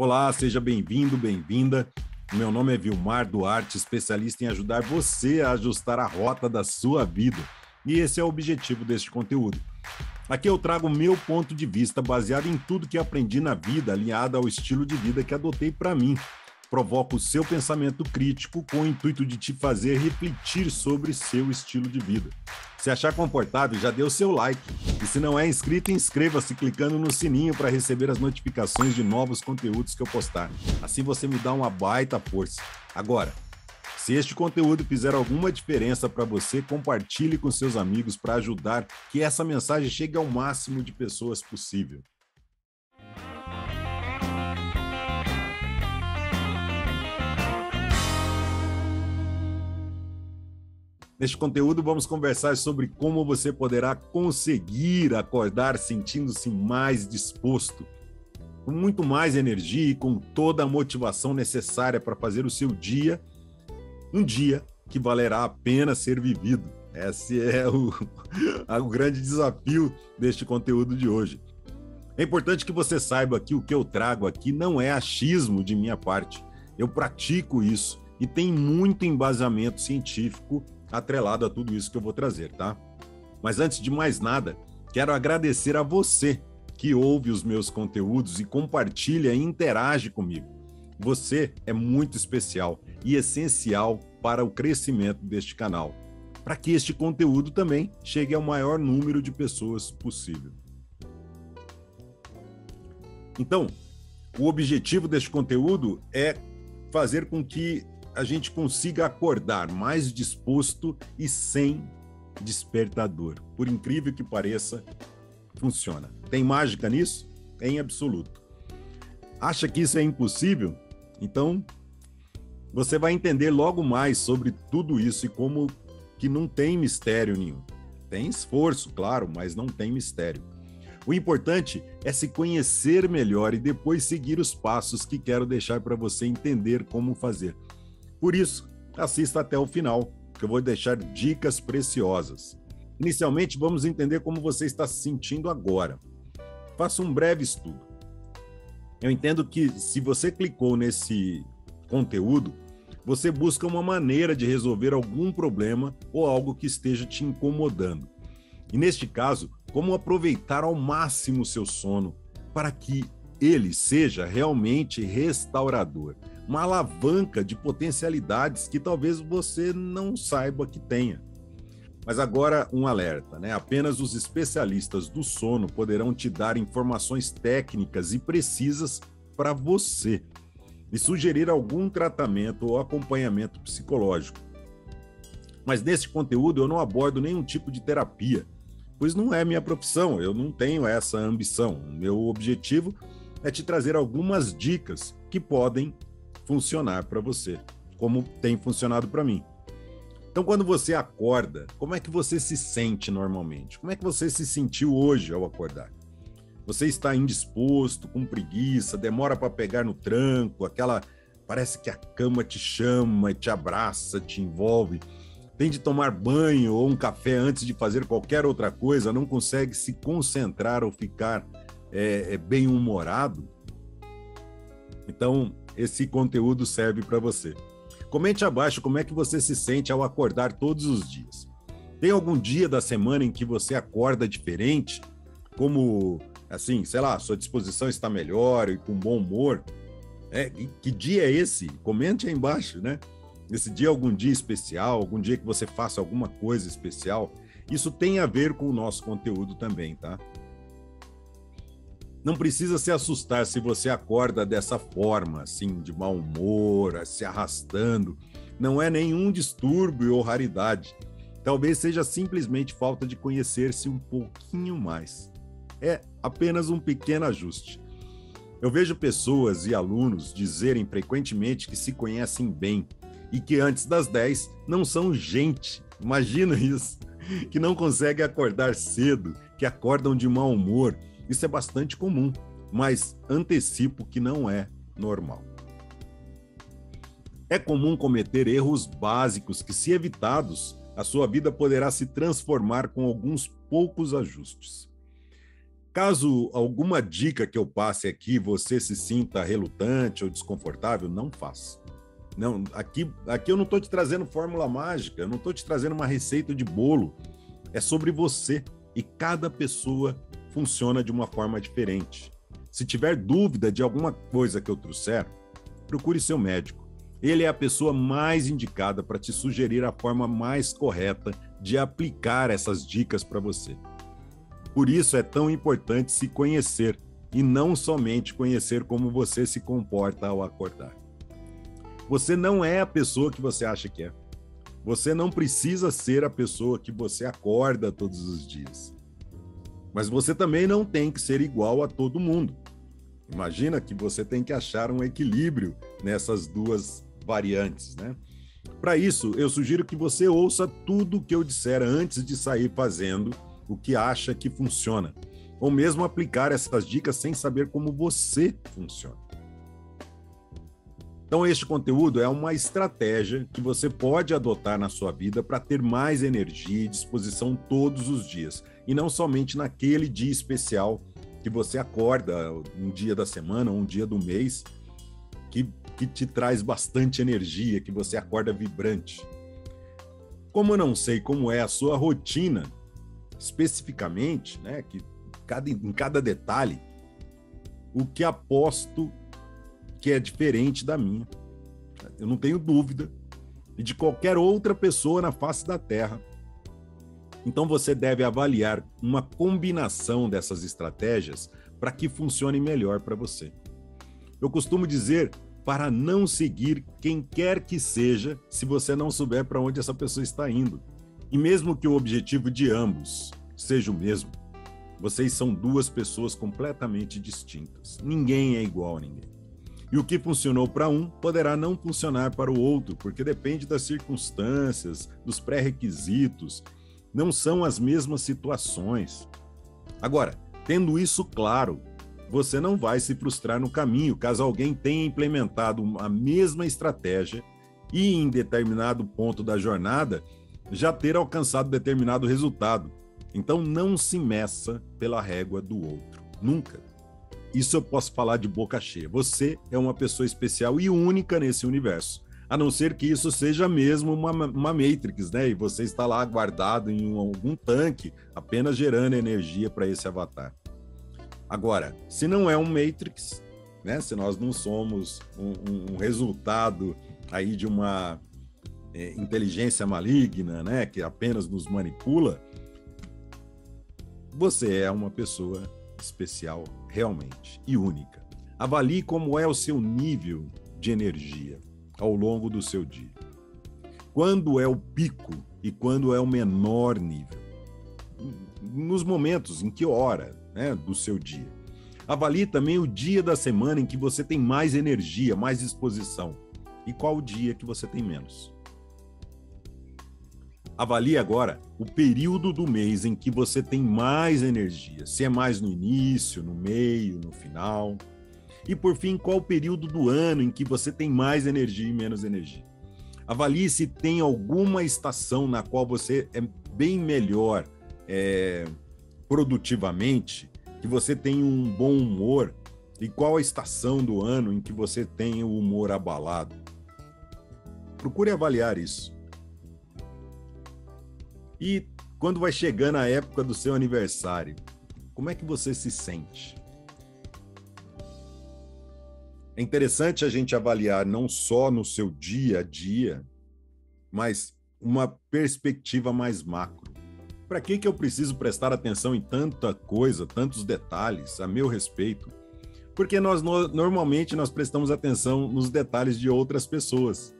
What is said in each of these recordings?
Olá, seja bem-vindo, bem-vinda. Meu nome é Vilmar Duarte, especialista em ajudar você a ajustar a rota da sua vida. E esse é o objetivo deste conteúdo. Aqui eu trago o meu ponto de vista baseado em tudo que aprendi na vida, alinhado ao estilo de vida que adotei para mim. Provoca o seu pensamento crítico com o intuito de te fazer refletir sobre seu estilo de vida. Se achar confortável, já dê o seu like. E se não é inscrito, inscreva-se clicando no sininho para receber as notificações de novos conteúdos que eu postar. Assim você me dá uma baita força. Agora, se este conteúdo fizer alguma diferença para você, compartilhe com seus amigos para ajudar que essa mensagem chegue ao máximo de pessoas possível. Neste conteúdo, vamos conversar sobre como você poderá conseguir acordar sentindo-se mais disposto, com muito mais energia e com toda a motivação necessária para fazer o seu dia um dia que valerá a pena ser vivido. Esse é o grande desafio deste conteúdo de hoje. É importante que você saiba que o que eu trago aqui não é achismo de minha parte. Eu pratico isso e tem muito embasamento científico atrelado a tudo isso que eu vou trazer, tá? Mas antes de mais nada, quero agradecer a você que ouve os meus conteúdos e compartilha e interage comigo. Você é muito especial e essencial para o crescimento deste canal, para que este conteúdo também chegue ao maior número de pessoas possível. Então, o objetivo deste conteúdo é fazer com que a gente consiga acordar mais disposto e sem despertador. Por incrível que pareça, funciona. Tem mágica nisso? Em absoluto. Acha que isso é impossível? Então, você vai entender logo mais sobre tudo isso e como que não tem mistério nenhum. Tem esforço, claro, mas não tem mistério. O importante é se conhecer melhor e depois seguir os passos que quero deixar para você entender como fazer. Por isso, assista até o final, que eu vou deixar dicas preciosas. Inicialmente, vamos entender como você está se sentindo agora. Faça um breve estudo. Eu entendo que se você clicou nesse conteúdo, você busca uma maneira de resolver algum problema ou algo que esteja te incomodando. E neste caso, como aproveitar ao máximo o seu sono para que ele seja realmente restaurador. Uma alavanca de potencialidades que talvez você não saiba que tenha. Mas agora um alerta, né? Apenas os especialistas do sono poderão te dar informações técnicas e precisas para você e sugerir algum tratamento ou acompanhamento psicológico. Mas nesse conteúdo eu não abordo nenhum tipo de terapia, pois não é minha profissão, eu não tenho essa ambição. O meu objetivo é te trazer algumas dicas que podem funcionar para você, como tem funcionado para mim. Então, quando você acorda, como é que você se sente normalmente? Como é que você se sentiu hoje ao acordar? Você está indisposto, com preguiça, demora para pegar no tranco, parece que a cama te chama, te abraça, te envolve. Tem de tomar banho ou um café antes de fazer qualquer outra coisa, não consegue se concentrar ou ficar bem-humorado? Então, esse conteúdo serve para você. Comente abaixo como é que você se sente ao acordar todos os dias. Tem algum dia da semana em que você acorda diferente? Como, assim, sei lá, sua disposição está melhor e com bom humor? Que dia é esse? Comente aí embaixo, né? Esse dia é algum dia especial, algum dia que você faça alguma coisa especial? Isso tem a ver com o nosso conteúdo também, tá? Não precisa se assustar se você acorda dessa forma, assim, de mau humor, se arrastando. Não é nenhum distúrbio ou raridade. Talvez seja simplesmente falta de conhecer-se um pouquinho mais. É apenas um pequeno ajuste. Eu vejo pessoas e alunos dizerem frequentemente que se conhecem bem e que antes das 10 não são gente. Imagina isso. Que não conseguem acordar cedo, que acordam de mau humor. Isso é bastante comum, mas antecipo que não é normal. É comum cometer erros básicos que, se evitados, a sua vida poderá se transformar com alguns poucos ajustes. Caso alguma dica que eu passe aqui você se sinta relutante ou desconfortável, não faça. Não, aqui eu não estou te trazendo fórmula mágica, eu não estou te trazendo uma receita de bolo. É sobre você e cada pessoa funciona de uma forma diferente. Se tiver dúvida de alguma coisa que eu trouxer, procure seu médico. Ele é a pessoa mais indicada para te sugerir a forma mais correta de aplicar essas dicas para você. Por isso é tão importante se conhecer e não somente conhecer como você se comporta ao acordar. Você não é a pessoa que você acha que é. Você não precisa ser a pessoa que você acorda todos os dias. Mas você também não tem que ser igual a todo mundo. Imagina que você tem que achar um equilíbrio nessas duas variantes, né? Para isso, eu sugiro que você ouça tudo o que eu disser antes de sair fazendo o que acha que funciona, ou mesmo aplicar essas dicas sem saber como você funciona. Então, este conteúdo é uma estratégia que você pode adotar na sua vida para ter mais energia e disposição todos os dias, e não somente naquele dia especial que você acorda, um dia da semana, um dia do mês, que te traz bastante energia, que você acorda vibrante. Como eu não sei como é a sua rotina, especificamente, né, que em cada detalhe, o que aposto que é diferente da minha. Eu não tenho dúvida, e de qualquer outra pessoa na face da Terra. Então você deve avaliar uma combinação dessas estratégias para que funcione melhor para você. Eu costumo dizer para não seguir quem quer que seja se você não souber para onde essa pessoa está indo. E mesmo que o objetivo de ambos seja o mesmo, vocês são duas pessoas completamente distintas. Ninguém é igual a ninguém. E o que funcionou para um poderá não funcionar para o outro, porque depende das circunstâncias, dos pré-requisitos, não são as mesmas situações. Agora, tendo isso claro, você não vai se frustrar no caminho caso alguém tenha implementado a mesma estratégia e, em determinado ponto da jornada, já ter alcançado determinado resultado. Então, não se meça pela régua do outro. Nunca. Isso eu posso falar de boca cheia. Você é uma pessoa especial e única nesse universo. A não ser que isso seja mesmo uma Matrix, né? E você está lá guardado em algum tanque, apenas gerando energia para esse avatar. Agora, se não é um Matrix, né? Se nós não somos um resultado aí de uma inteligência maligna, né? Que apenas nos manipula, você é uma pessoa especial realmente e única. Avalie como é o seu nível de energia ao longo do seu dia. Quando é o pico e quando é o menor nível. Nos momentos, em que hora, né, do seu dia. Avalie também o dia da semana em que você tem mais energia, mais disposição. E qual o dia que você tem menos. Avalie agora o período do mês em que você tem mais energia. Se é mais no início, no meio, no final. E, por fim, qual o período do ano em que você tem mais energia e menos energia. Avalie se tem alguma estação na qual você é bem melhor produtivamente, que você tem um bom humor, e qual a estação do ano em que você tem o humor abalado. Procure avaliar isso. E quando vai chegando a época do seu aniversário, como é que você se sente? É interessante a gente avaliar não só no seu dia a dia, mas uma perspectiva mais macro. Para que eu preciso prestar atenção em tanta coisa, tantos detalhes a meu respeito? Porque normalmente nós prestamos atenção nos detalhes de outras pessoas.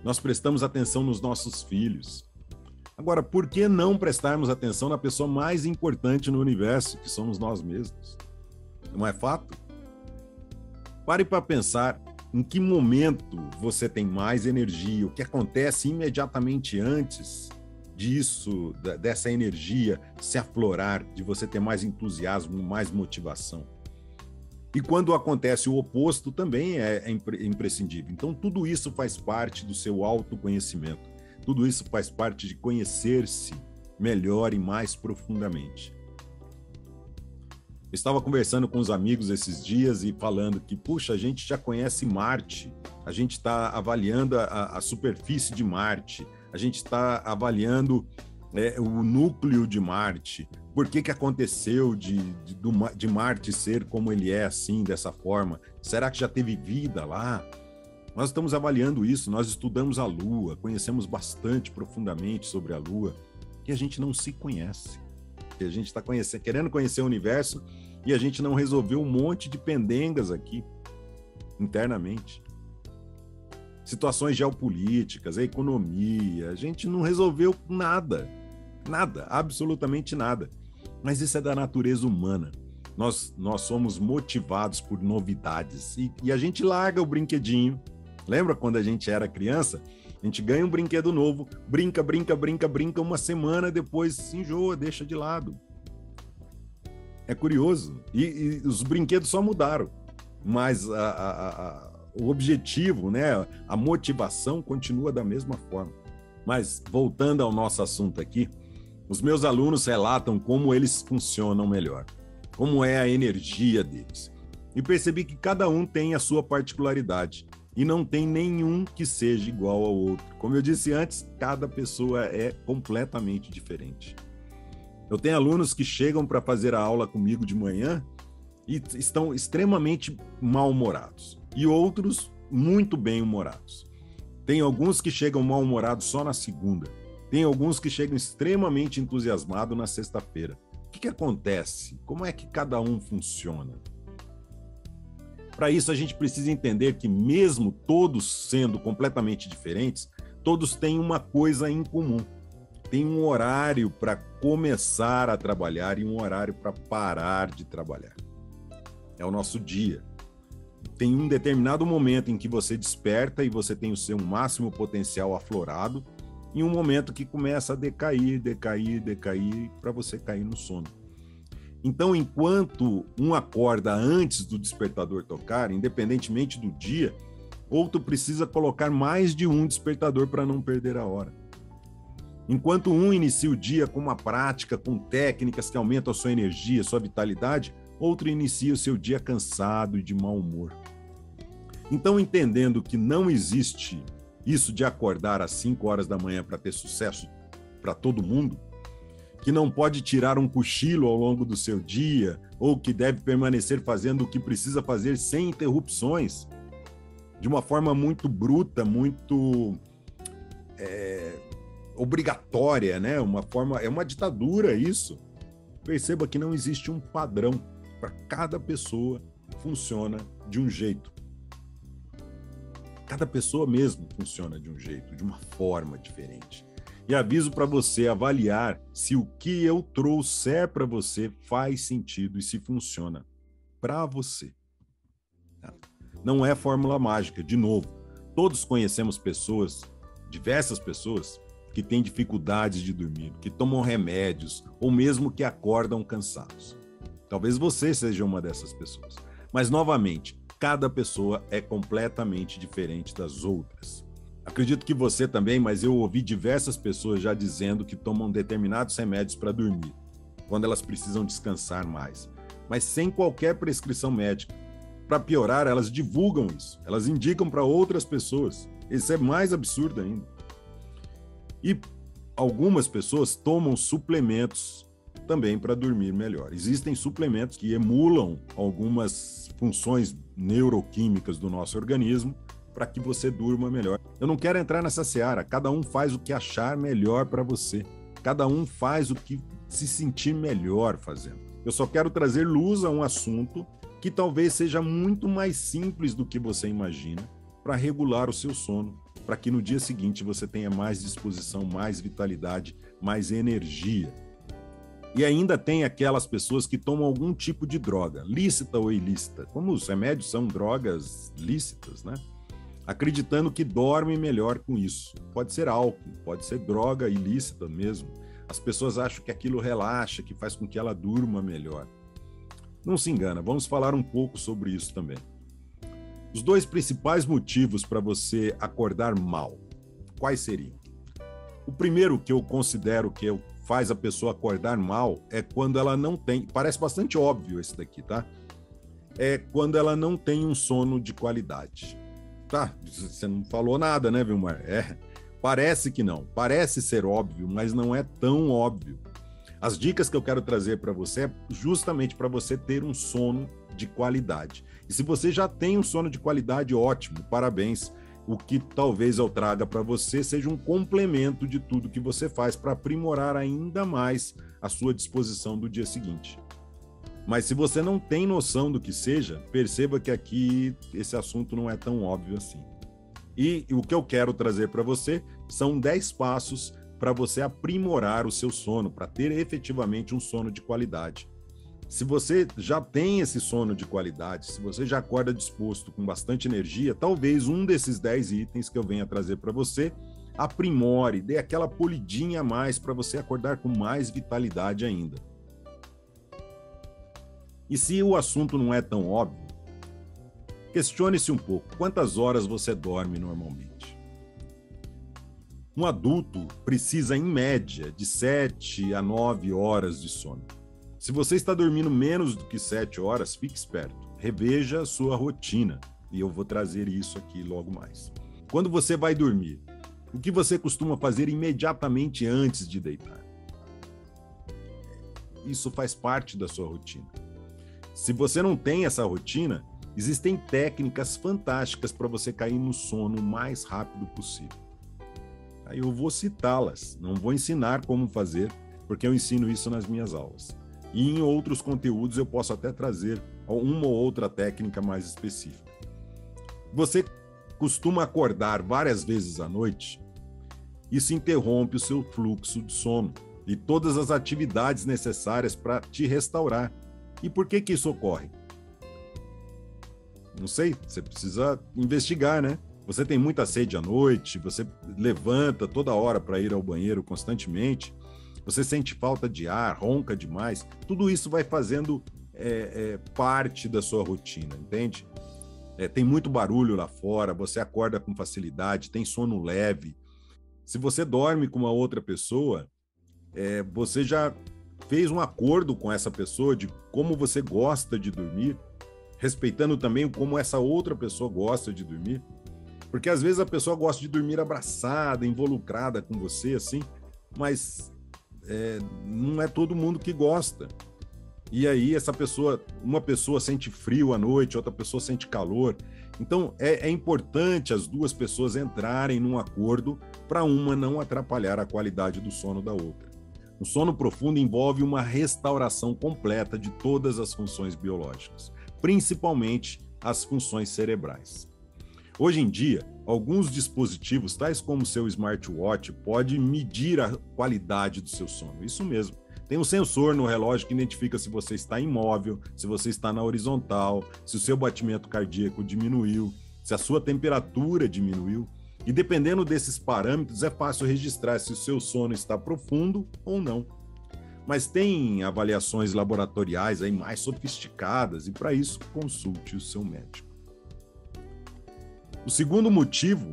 Nós prestamos atenção nos nossos filhos. Agora, por que não prestarmos atenção na pessoa mais importante no universo, que somos nós mesmos? Não é fato? Pare para pensar em que momento você tem mais energia, o que acontece imediatamente antes disso, dessa energia se aflorar, de você ter mais entusiasmo, mais motivação. E quando acontece o oposto, também é imprescindível. Então, tudo isso faz parte do seu autoconhecimento. Tudo isso faz parte de conhecer-se melhor e mais profundamente. Eu estava conversando com os amigos esses dias e falando que, puxa, a gente já conhece Marte, a gente está avaliando a superfície de Marte, a gente está avaliando o núcleo de Marte, por que aconteceu de Marte ser como ele é, assim, dessa forma? Será que já teve vida lá? Nós estamos avaliando isso, nós estudamos a Lua, conhecemos bastante profundamente sobre a Lua, e a gente não se conhece. Que a gente está querendo conhecer o universo e a gente não resolveu um monte de pendengas aqui, internamente. Situações geopolíticas, a economia, a gente não resolveu nada, absolutamente nada. Mas isso é da natureza humana. Nós somos motivados por novidades e a gente larga o brinquedinho. Lembra quando a gente era criança? A gente ganha um brinquedo novo, brinca, uma semana, depois se enjoa, deixa de lado. É curioso. E os brinquedos só mudaram, mas o objetivo, né, a motivação continua da mesma forma. Mas, voltando ao nosso assunto aqui, os meus alunos relatam como eles funcionam melhor, como é a energia deles. E percebi que cada um tem a sua particularidade. E não tem nenhum que seja igual ao outro. Como eu disse antes, cada pessoa é completamente diferente. Eu tenho alunos que chegam para fazer a aula comigo de manhã e estão extremamente mal-humorados. E outros muito bem-humorados. Tem alguns que chegam mal-humorados só na segunda. Tem alguns que chegam extremamente entusiasmados na sexta-feira. O que acontece? Como é que cada um funciona? Para isso, a gente precisa entender que, mesmo todos sendo completamente diferentes, todos têm uma coisa em comum. Tem um horário para começar a trabalhar e um horário para parar de trabalhar. É o nosso dia. Tem um determinado momento em que você desperta e você tem o seu máximo potencial aflorado, e um momento que começa a decair, para você cair no sono. Então, enquanto um acorda antes do despertador tocar, independentemente do dia, outro precisa colocar mais de um despertador para não perder a hora. Enquanto um inicia o dia com uma prática, com técnicas que aumentam a sua energia, a sua vitalidade, outro inicia o seu dia cansado e de mau humor. Então, entendendo que não existe isso de acordar às 5 horas da manhã para ter sucesso para todo mundo, que não pode tirar um cochilo ao longo do seu dia, ou que deve permanecer fazendo o que precisa fazer sem interrupções, de uma forma muito bruta, muito obrigatória, né? É uma ditadura isso. Perceba que não existe um padrão. Para cada pessoa funciona de um jeito. Cada pessoa mesmo funciona de um jeito, de uma forma diferente. E aviso para você avaliar se o que eu trouxer para você faz sentido e se funciona para você. Não é fórmula mágica, de novo. Todos conhecemos pessoas, diversas pessoas, que têm dificuldades de dormir, que tomam remédios ou mesmo que acordam cansados. Talvez você seja uma dessas pessoas. Mas, novamente, cada pessoa é completamente diferente das outras. Acredito que você também, mas eu ouvi diversas pessoas já dizendo que tomam determinados remédios para dormir, quando elas precisam descansar mais, mas sem qualquer prescrição médica. Para piorar, elas divulgam isso, elas indicam para outras pessoas. Isso é mais absurdo ainda. E algumas pessoas tomam suplementos também para dormir melhor. Existem suplementos que emulam algumas funções neuroquímicas do nosso organismo para que você durma melhor. Eu não quero entrar nessa seara, cada um faz o que achar melhor para você. Cada um faz o que se sentir melhor fazendo. Eu só quero trazer luz a um assunto que talvez seja muito mais simples do que você imagina para regular o seu sono, para que no dia seguinte você tenha mais disposição, mais vitalidade, mais energia. E ainda tem aquelas pessoas que tomam algum tipo de droga, lícita ou ilícita, como os remédios são drogas lícitas, né? Acreditando que dormem melhor com isso. Pode ser álcool, pode ser droga ilícita mesmo. As pessoas acham que aquilo relaxa, que faz com que ela durma melhor. Não se engana, vamos falar um pouco sobre isso também. Os 2 principais motivos para você acordar mal, quais seriam? O primeiro que eu considero que faz a pessoa acordar mal é quando ela não tem, parece bastante óbvio esse daqui, tá? É quando ela não tem um sono de qualidade. Tá, você não falou nada, né, Vilmar? Parece que não, parece ser óbvio, mas não é tão óbvio. As dicas que eu quero trazer para você é justamente para você ter um sono de qualidade. E se você já tem um sono de qualidade, ótimo, parabéns. O que talvez eu traga para você seja um complemento de tudo que você faz para aprimorar ainda mais a sua disposição do dia seguinte. Mas se você não tem noção do que seja, perceba que aqui esse assunto não é tão óbvio assim. E o que eu quero trazer para você são 10 passos para você aprimorar o seu sono, para ter efetivamente um sono de qualidade. Se você já tem esse sono de qualidade, se você já acorda disposto com bastante energia, talvez um desses 10 itens que eu venha trazer para você aprimore, dê aquela polidinha a mais para você acordar com mais vitalidade ainda. E se o assunto não é tão óbvio, questione-se um pouco, quantas horas você dorme normalmente? Um adulto precisa, em média, de 7 a 9 horas de sono. Se você está dormindo menos do que 7 horas, fique esperto, reveja a sua rotina, e eu vou trazer isso aqui logo mais. Quando você vai dormir, o que você costuma fazer imediatamente antes de deitar? Isso faz parte da sua rotina. Se você não tem essa rotina, existem técnicas fantásticas para você cair no sono o mais rápido possível. Aí eu vou citá-las, não vou ensinar como fazer, porque eu ensino isso nas minhas aulas. E em outros conteúdos eu posso até trazer uma ou outra técnica mais específica. Você costuma acordar várias vezes à noite? Isso interrompe o seu fluxo de sono e todas as atividades necessárias para te restaurar. E por que isso ocorre? Não sei, você precisa investigar, né? Você tem muita sede à noite, você levanta toda hora para ir ao banheiro constantemente, você sente falta de ar, ronca demais, tudo isso vai fazendo parte da sua rotina, entende? Tem muito barulho lá fora, você acorda com facilidade, tem sono leve. Se você dorme com uma outra pessoa, você já fez um acordo com essa pessoa de como você gosta de dormir, respeitando também como essa outra pessoa gosta de dormir. Porque às vezes a pessoa gosta de dormir abraçada, involucrada com você, assim, mas não é todo mundo que gosta. E aí uma pessoa sente frio à noite, outra pessoa sente calor. Então é importante as duas pessoas entrarem num acordo para uma não atrapalhar a qualidade do sono da outra. O sono profundo envolve uma restauração completa de todas as funções biológicas, principalmente as funções cerebrais. Hoje em dia, alguns dispositivos, tais como o seu smartwatch, pode medir a qualidade do seu sono. Isso mesmo. Tem um sensor no relógio que identifica se você está imóvel, se você está na horizontal, se o seu batimento cardíaco diminuiu, se a sua temperatura diminuiu. E dependendo desses parâmetros, é fácil registrar se o seu sono está profundo ou não. Mas tem avaliações laboratoriais aí mais sofisticadas e, para isso, consulte o seu médico. O segundo motivo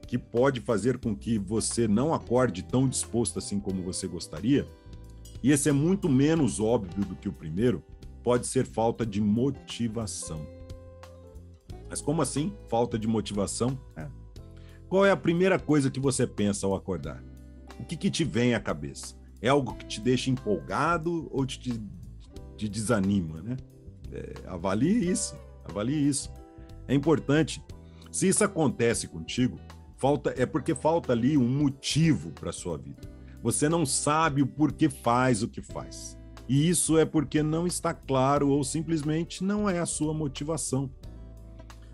que pode fazer com que você não acorde tão disposto assim como você gostaria, e esse é muito menos óbvio do que o primeiro, pode ser falta de motivação. Mas como assim, falta de motivação? Qual é a primeira coisa que você pensa ao acordar? O que te vem à cabeça? É algo que te deixa empolgado ou te desanima, né? Avalie isso. É importante. Se isso acontece contigo, é porque falta ali um motivo para a sua vida. Você não sabe o porquê faz o que faz. E isso é porque não está claro ou simplesmente não é a sua motivação.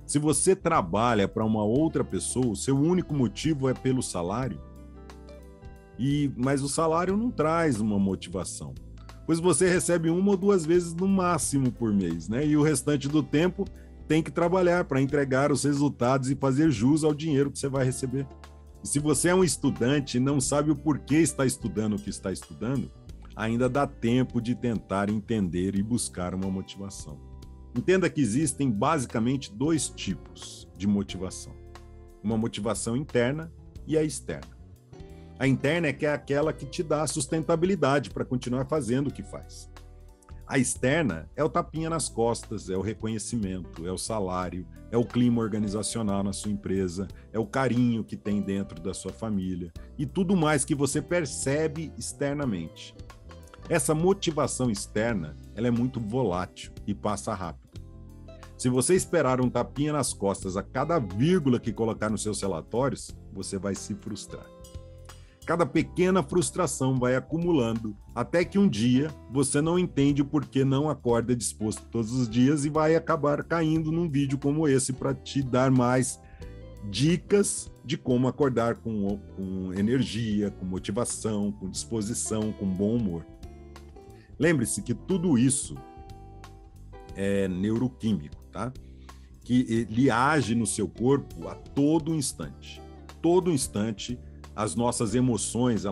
Se você trabalha para uma outra pessoa, o seu único motivo é pelo salário, mas o salário não traz uma motivação, pois você recebe 1 ou 2 vezes no máximo por mês, né? E o restante do tempo tem que trabalhar para entregar os resultados e fazer jus ao dinheiro que você vai receber. E se você é um estudante e não sabe o porquê está estudando o que está estudando, ainda dá tempo de tentar entender e buscar uma motivação. Entenda que existem basicamente 2 tipos de motivação. Uma motivação interna e a externa. A interna é que é aquela que te dá sustentabilidade para continuar fazendo o que faz. A externa é o tapinha nas costas, é o reconhecimento, é o salário, é o clima organizacional na sua empresa, é o carinho que tem dentro da sua família e tudo mais que você percebe externamente. Essa motivação externa, ela é muito volátil e passa rápido. Se você esperar um tapinha nas costas a cada vírgula que colocar nos seus relatórios, você vai se frustrar. Cada pequena frustração vai acumulando, até que um dia você não entende por que não acorda disposto todos os dias e vai acabar caindo num vídeo como esse para te dar mais dicas de como acordar com energia, com motivação, com disposição, com bom humor. Lembre-se que tudo isso é neuroquímico, tá? Que ele age no seu corpo a todo instante. Todo instante, as nossas emoções,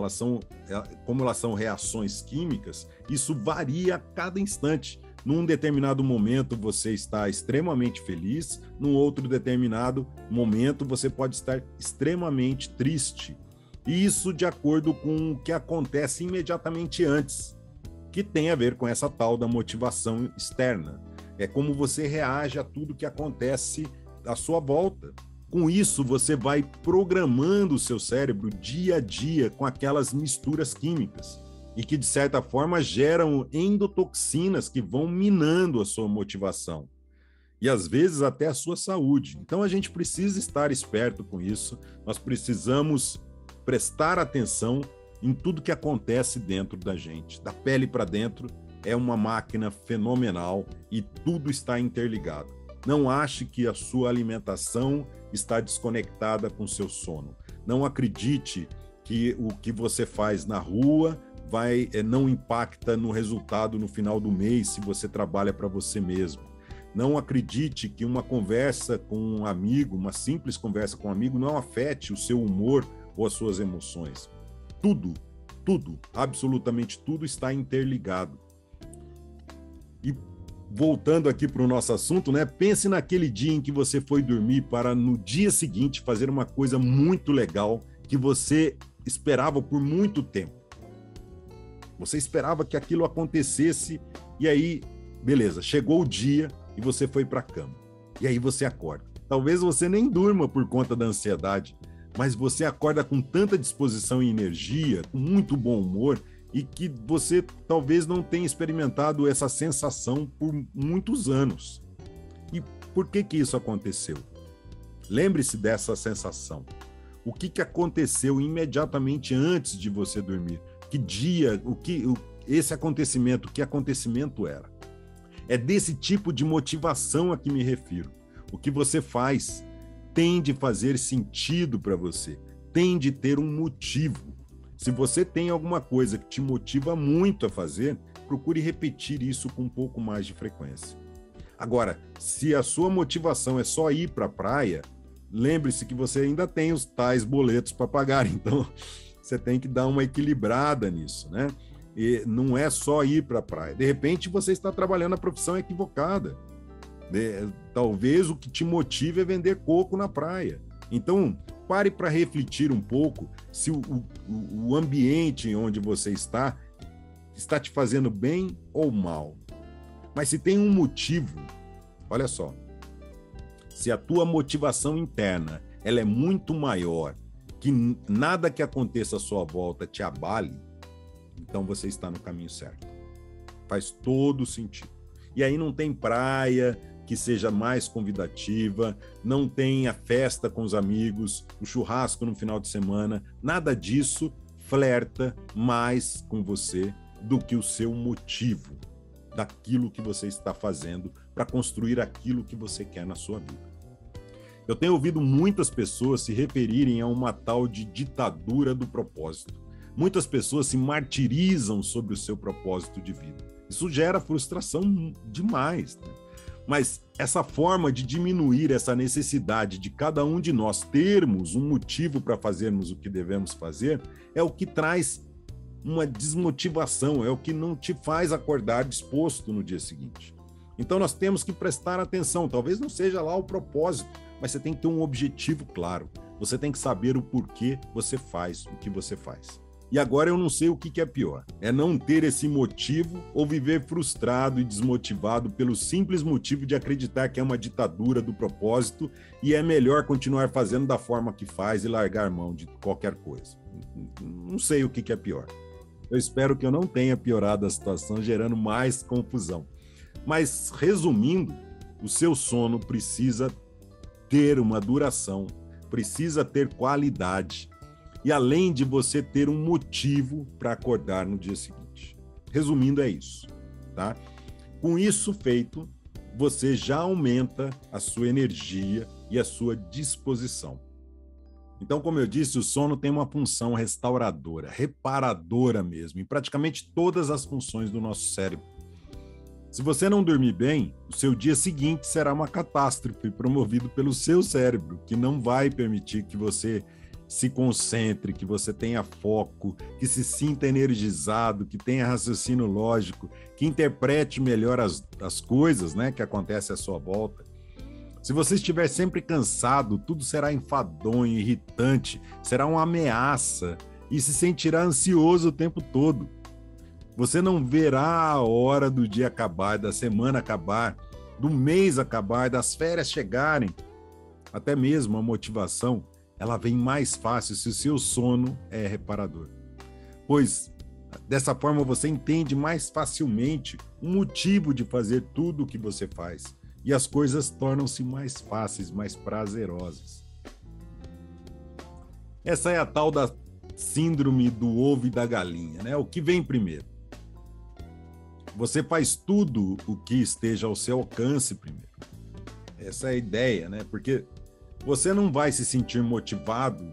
como elas são reações químicas, isso varia a cada instante. Num determinado momento você está extremamente feliz, num outro determinado momento você pode estar extremamente triste. E isso de acordo com o que acontece imediatamente antes, que tem a ver com essa tal da motivação externa. É como você reage a tudo que acontece à sua volta. Com isso, você vai programando o seu cérebro dia a dia com aquelas misturas químicas e que, de certa forma, geram endotoxinas que vão minando a sua motivação e, às vezes, até a sua saúde. Então, a gente precisa estar esperto com isso, nós precisamos prestar atenção em tudo que acontece dentro da gente. Da pele para dentro é uma máquina fenomenal e tudo está interligado. Não ache que a sua alimentação está desconectada com o seu sono. Não acredite que o que você faz na rua não impacta no resultado no final do mês se você trabalha para você mesmo. Não acredite que uma conversa com um amigo, uma simples conversa com um amigo, não afete o seu humor ou as suas emoções. Tudo, absolutamente tudo está interligado. E voltando aqui para o nosso assunto, né? Pense naquele dia em que você foi dormir para no dia seguinte fazer uma coisa muito legal que você esperava por muito tempo. Você esperava que aquilo acontecesse e aí, beleza, chegou o dia e você foi para a cama. E aí você acorda. Talvez você nem durma por conta da ansiedade, mas você acorda com tanta disposição e energia, com muito bom humor, e que você talvez não tenha experimentado essa sensação por muitos anos. E por que isso aconteceu? Lembre-se dessa sensação. O que aconteceu imediatamente antes de você dormir? Que dia, esse acontecimento, que acontecimento era? É desse tipo de motivação a que me refiro. O que você faz tem de fazer sentido para você, tem de ter um motivo. Se você tem alguma coisa que te motiva muito a fazer, procure repetir isso com um pouco mais de frequência. Agora, se a sua motivação é só ir para a praia, lembre-se que você ainda tem os tais boletos para pagar, então você tem que dar uma equilibrada nisso, né? E não é só ir para a praia. De repente, você está trabalhando a profissão equivocada. Talvez o que te motive é vender coco na praia. Então, pare para refletir um pouco se o ambiente onde você está te fazendo bem ou mal. Mas se tem um motivo, olha só, se a tua motivação interna ela é muito maior, que nada que aconteça à sua volta te abale, então você está no caminho certo. Faz todo sentido. E aí não tem praia que seja mais convidativa, não tem a festa com os amigos, o churrasco no final de semana, nada disso flerta mais com você do que o seu motivo daquilo que você está fazendo para construir aquilo que você quer na sua vida. Eu tenho ouvido muitas pessoas se referirem a uma tal de ditadura do propósito. Muitas pessoas se martirizam sobre o seu propósito de vida. Isso gera frustração demais, né? Mas essa forma de diminuir essa necessidade de cada um de nós termos um motivo para fazermos o que devemos fazer é o que traz uma desmotivação, é o que não te faz acordar disposto no dia seguinte. Então nós temos que prestar atenção, talvez não seja lá o propósito, mas você tem que ter um objetivo claro. Você tem que saber o porquê você faz o que você faz. E agora eu não sei o que é pior. É não ter esse motivo ou viver frustrado e desmotivado pelo simples motivo de acreditar que é uma ditadura do propósito e é melhor continuar fazendo da forma que faz e largar mão de qualquer coisa. Não sei o que é pior. Eu espero que eu não tenha piorado a situação, gerando mais confusão. Mas, resumindo, o seu sono precisa ter uma duração, precisa ter qualidade. E além de você ter um motivo para acordar no dia seguinte. Resumindo, é isso, tá? Com isso feito, você já aumenta a sua energia e a sua disposição. Então, como eu disse, o sono tem uma função restauradora, reparadora mesmo, em praticamente todas as funções do nosso cérebro. Se você não dormir bem, o seu dia seguinte será uma catástrofe promovido pelo seu cérebro, que não vai permitir que você se concentre, que você tenha foco, que se sinta energizado, que tenha raciocínio lógico, que interprete melhor as coisas, né, que acontecem à sua volta. Se você estiver sempre cansado, tudo será enfadonho, irritante, será uma ameaça e se sentirá ansioso o tempo todo. Você não verá a hora do dia acabar, da semana acabar, do mês acabar, das férias chegarem. Até mesmo a motivação, ela vem mais fácil se o seu sono é reparador. Pois, dessa forma, você entende mais facilmente o motivo de fazer tudo o que você faz. E as coisas tornam-se mais fáceis, mais prazerosas. Essa é a tal da síndrome do ovo e da galinha, né? O que vem primeiro? Você faz tudo o que esteja ao seu alcance primeiro. Essa é a ideia, né? Porque você não vai se sentir motivado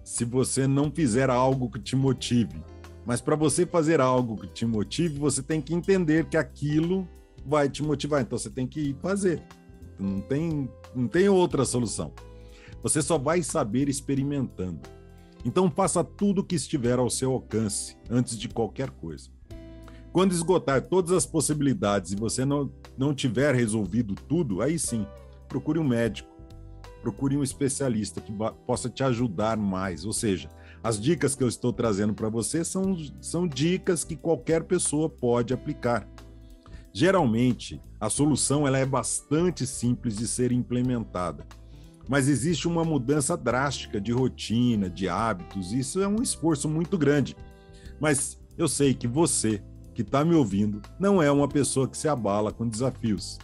se você não fizer algo que te motive. Mas para você fazer algo que te motive, você tem que entender que aquilo vai te motivar. Então você tem que ir fazer. Não tem outra solução. Você só vai saber experimentando. Então faça tudo o que estiver ao seu alcance antes de qualquer coisa. Quando esgotar todas as possibilidades e você não tiver resolvido tudo, aí sim, procure um médico. Procure um especialista que possa te ajudar mais. Ou seja, as dicas que eu estou trazendo para você são dicas que qualquer pessoa pode aplicar. Geralmente, a solução ela é bastante simples de ser implementada, mas existe uma mudança drástica de rotina, de hábitos, e isso é um esforço muito grande. Mas eu sei que você, que está me ouvindo, não é uma pessoa que se abala com desafios.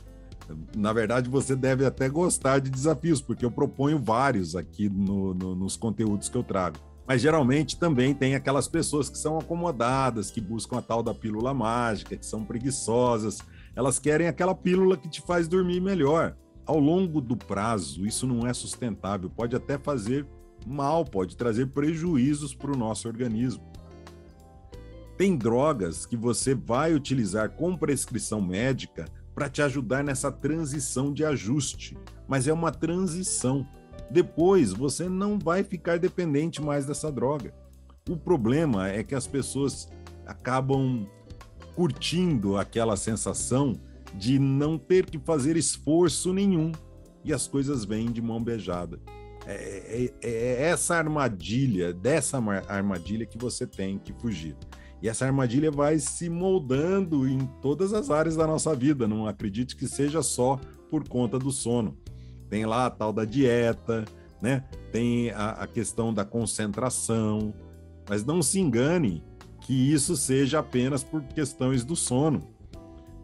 Na verdade, você deve até gostar de desafios, porque eu proponho vários aqui nos conteúdos que eu trago. Mas geralmente também tem aquelas pessoas que são acomodadas, que buscam a tal da pílula mágica, que são preguiçosas. Elas querem aquela pílula que te faz dormir melhor. Ao longo do prazo, isso não é sustentável, pode até fazer mal, pode trazer prejuízos para o nosso organismo. Tem drogas que você vai utilizar com prescrição médica para te ajudar nessa transição de ajuste, mas é uma transição. Depois você não vai ficar dependente mais dessa droga. O problema é que as pessoas acabam curtindo aquela sensação de não ter que fazer esforço nenhum e as coisas vêm de mão beijada. É essa armadilha, dessa armadilha que você tem que fugir. E essa armadilha vai se moldando em todas as áreas da nossa vida. Não acredite que seja só por conta do sono. Tem lá a tal da dieta, né? Tem a questão da concentração. Mas não se engane que isso seja apenas por questões do sono.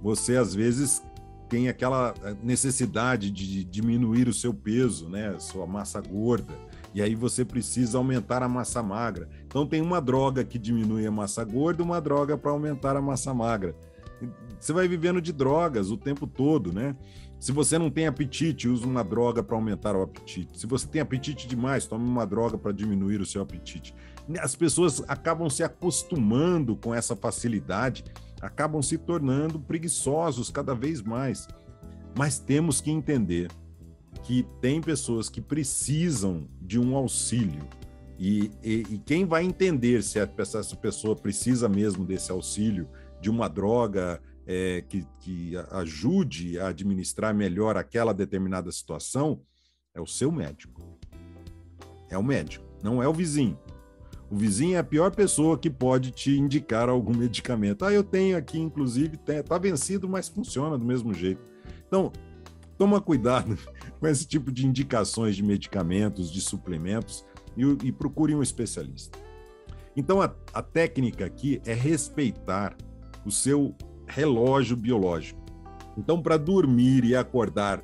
Você, às vezes, tem aquela necessidade de diminuir o seu peso, né? Sua massa gorda. E aí você precisa aumentar a massa magra. Então tem uma droga que diminui a massa gorda, uma droga para aumentar a massa magra. Você vai vivendo de drogas o tempo todo, né? Se você não tem apetite, use uma droga para aumentar o apetite. Se você tem apetite demais, tome uma droga para diminuir o seu apetite. As pessoas acabam se acostumando com essa facilidade, acabam se tornando preguiçosos cada vez mais. Mas temos que entender que tem pessoas que precisam de um auxílio. E quem vai entender se essa pessoa precisa mesmo desse auxílio, de uma droga que ajude a administrar melhor aquela determinada situação, é o seu médico. É o médico, não é o vizinho. O vizinho é a pior pessoa que pode te indicar algum medicamento. Eu tenho aqui, inclusive, tá vencido, mas funciona do mesmo jeito. Então, toma cuidado com esse tipo de indicações de medicamentos, de suplementos, e procure um especialista. Então, a técnica aqui é respeitar o seu relógio biológico. Então, para dormir e acordar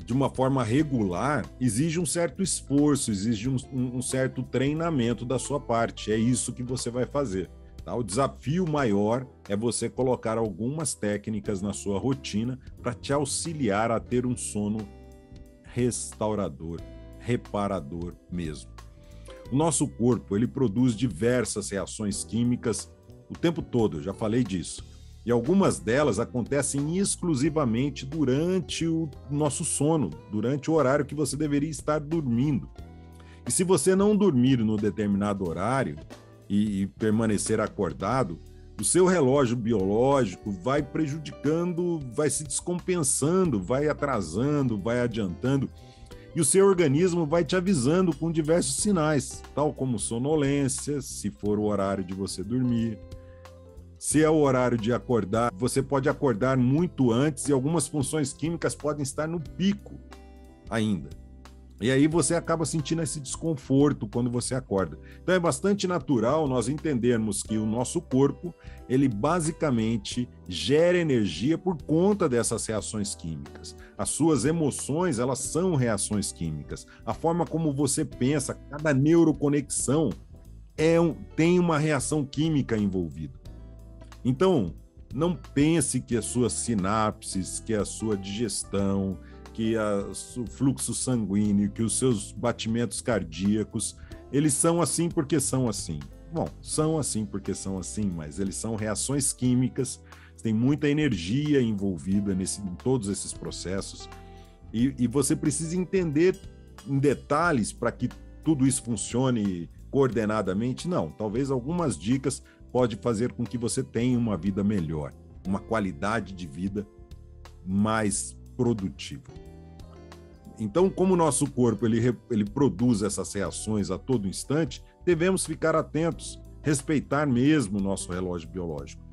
de uma forma regular, exige um certo esforço, exige um certo treinamento da sua parte. É isso que você vai fazer. Tá? O desafio maior é você colocar algumas técnicas na sua rotina para te auxiliar a ter um sono restaurador, reparador mesmo. O nosso corpo, ele produz diversas reações químicas o tempo todo, eu já falei disso. E algumas delas acontecem exclusivamente durante o nosso sono, durante o horário que você deveria estar dormindo. E se você não dormir no determinado horário e permanecer acordado, o seu relógio biológico vai prejudicando, vai se descompensando, vai atrasando, vai adiantando. E o seu organismo vai te avisando com diversos sinais, tal como sonolência, se for o horário de você dormir. Se é o horário de acordar, você pode acordar muito antes e algumas funções químicas podem estar no pico ainda. E aí você acaba sentindo esse desconforto quando você acorda. Então é bastante natural nós entendermos que o nosso corpo, ele basicamente gera energia por conta dessas reações químicas. As suas emoções, elas são reações químicas. A forma como você pensa, cada neuroconexão tem uma reação química envolvida. Então, não pense que as suas sinapses, que a sua digestão, que o fluxo sanguíneo, que os seus batimentos cardíacos, eles são assim porque são assim. Bom, são assim porque são assim, mas eles são reações químicas, tem muita energia envolvida em todos esses processos, e você precisa entender em detalhes para que tudo isso funcione coordenadamente. Não, talvez algumas dicas pode fazer com que você tenha uma vida melhor, uma qualidade de vida mais produtiva. Então, como o nosso corpo ele produz essas reações a todo instante, devemos ficar atentos, respeitar mesmo o nosso relógio biológico.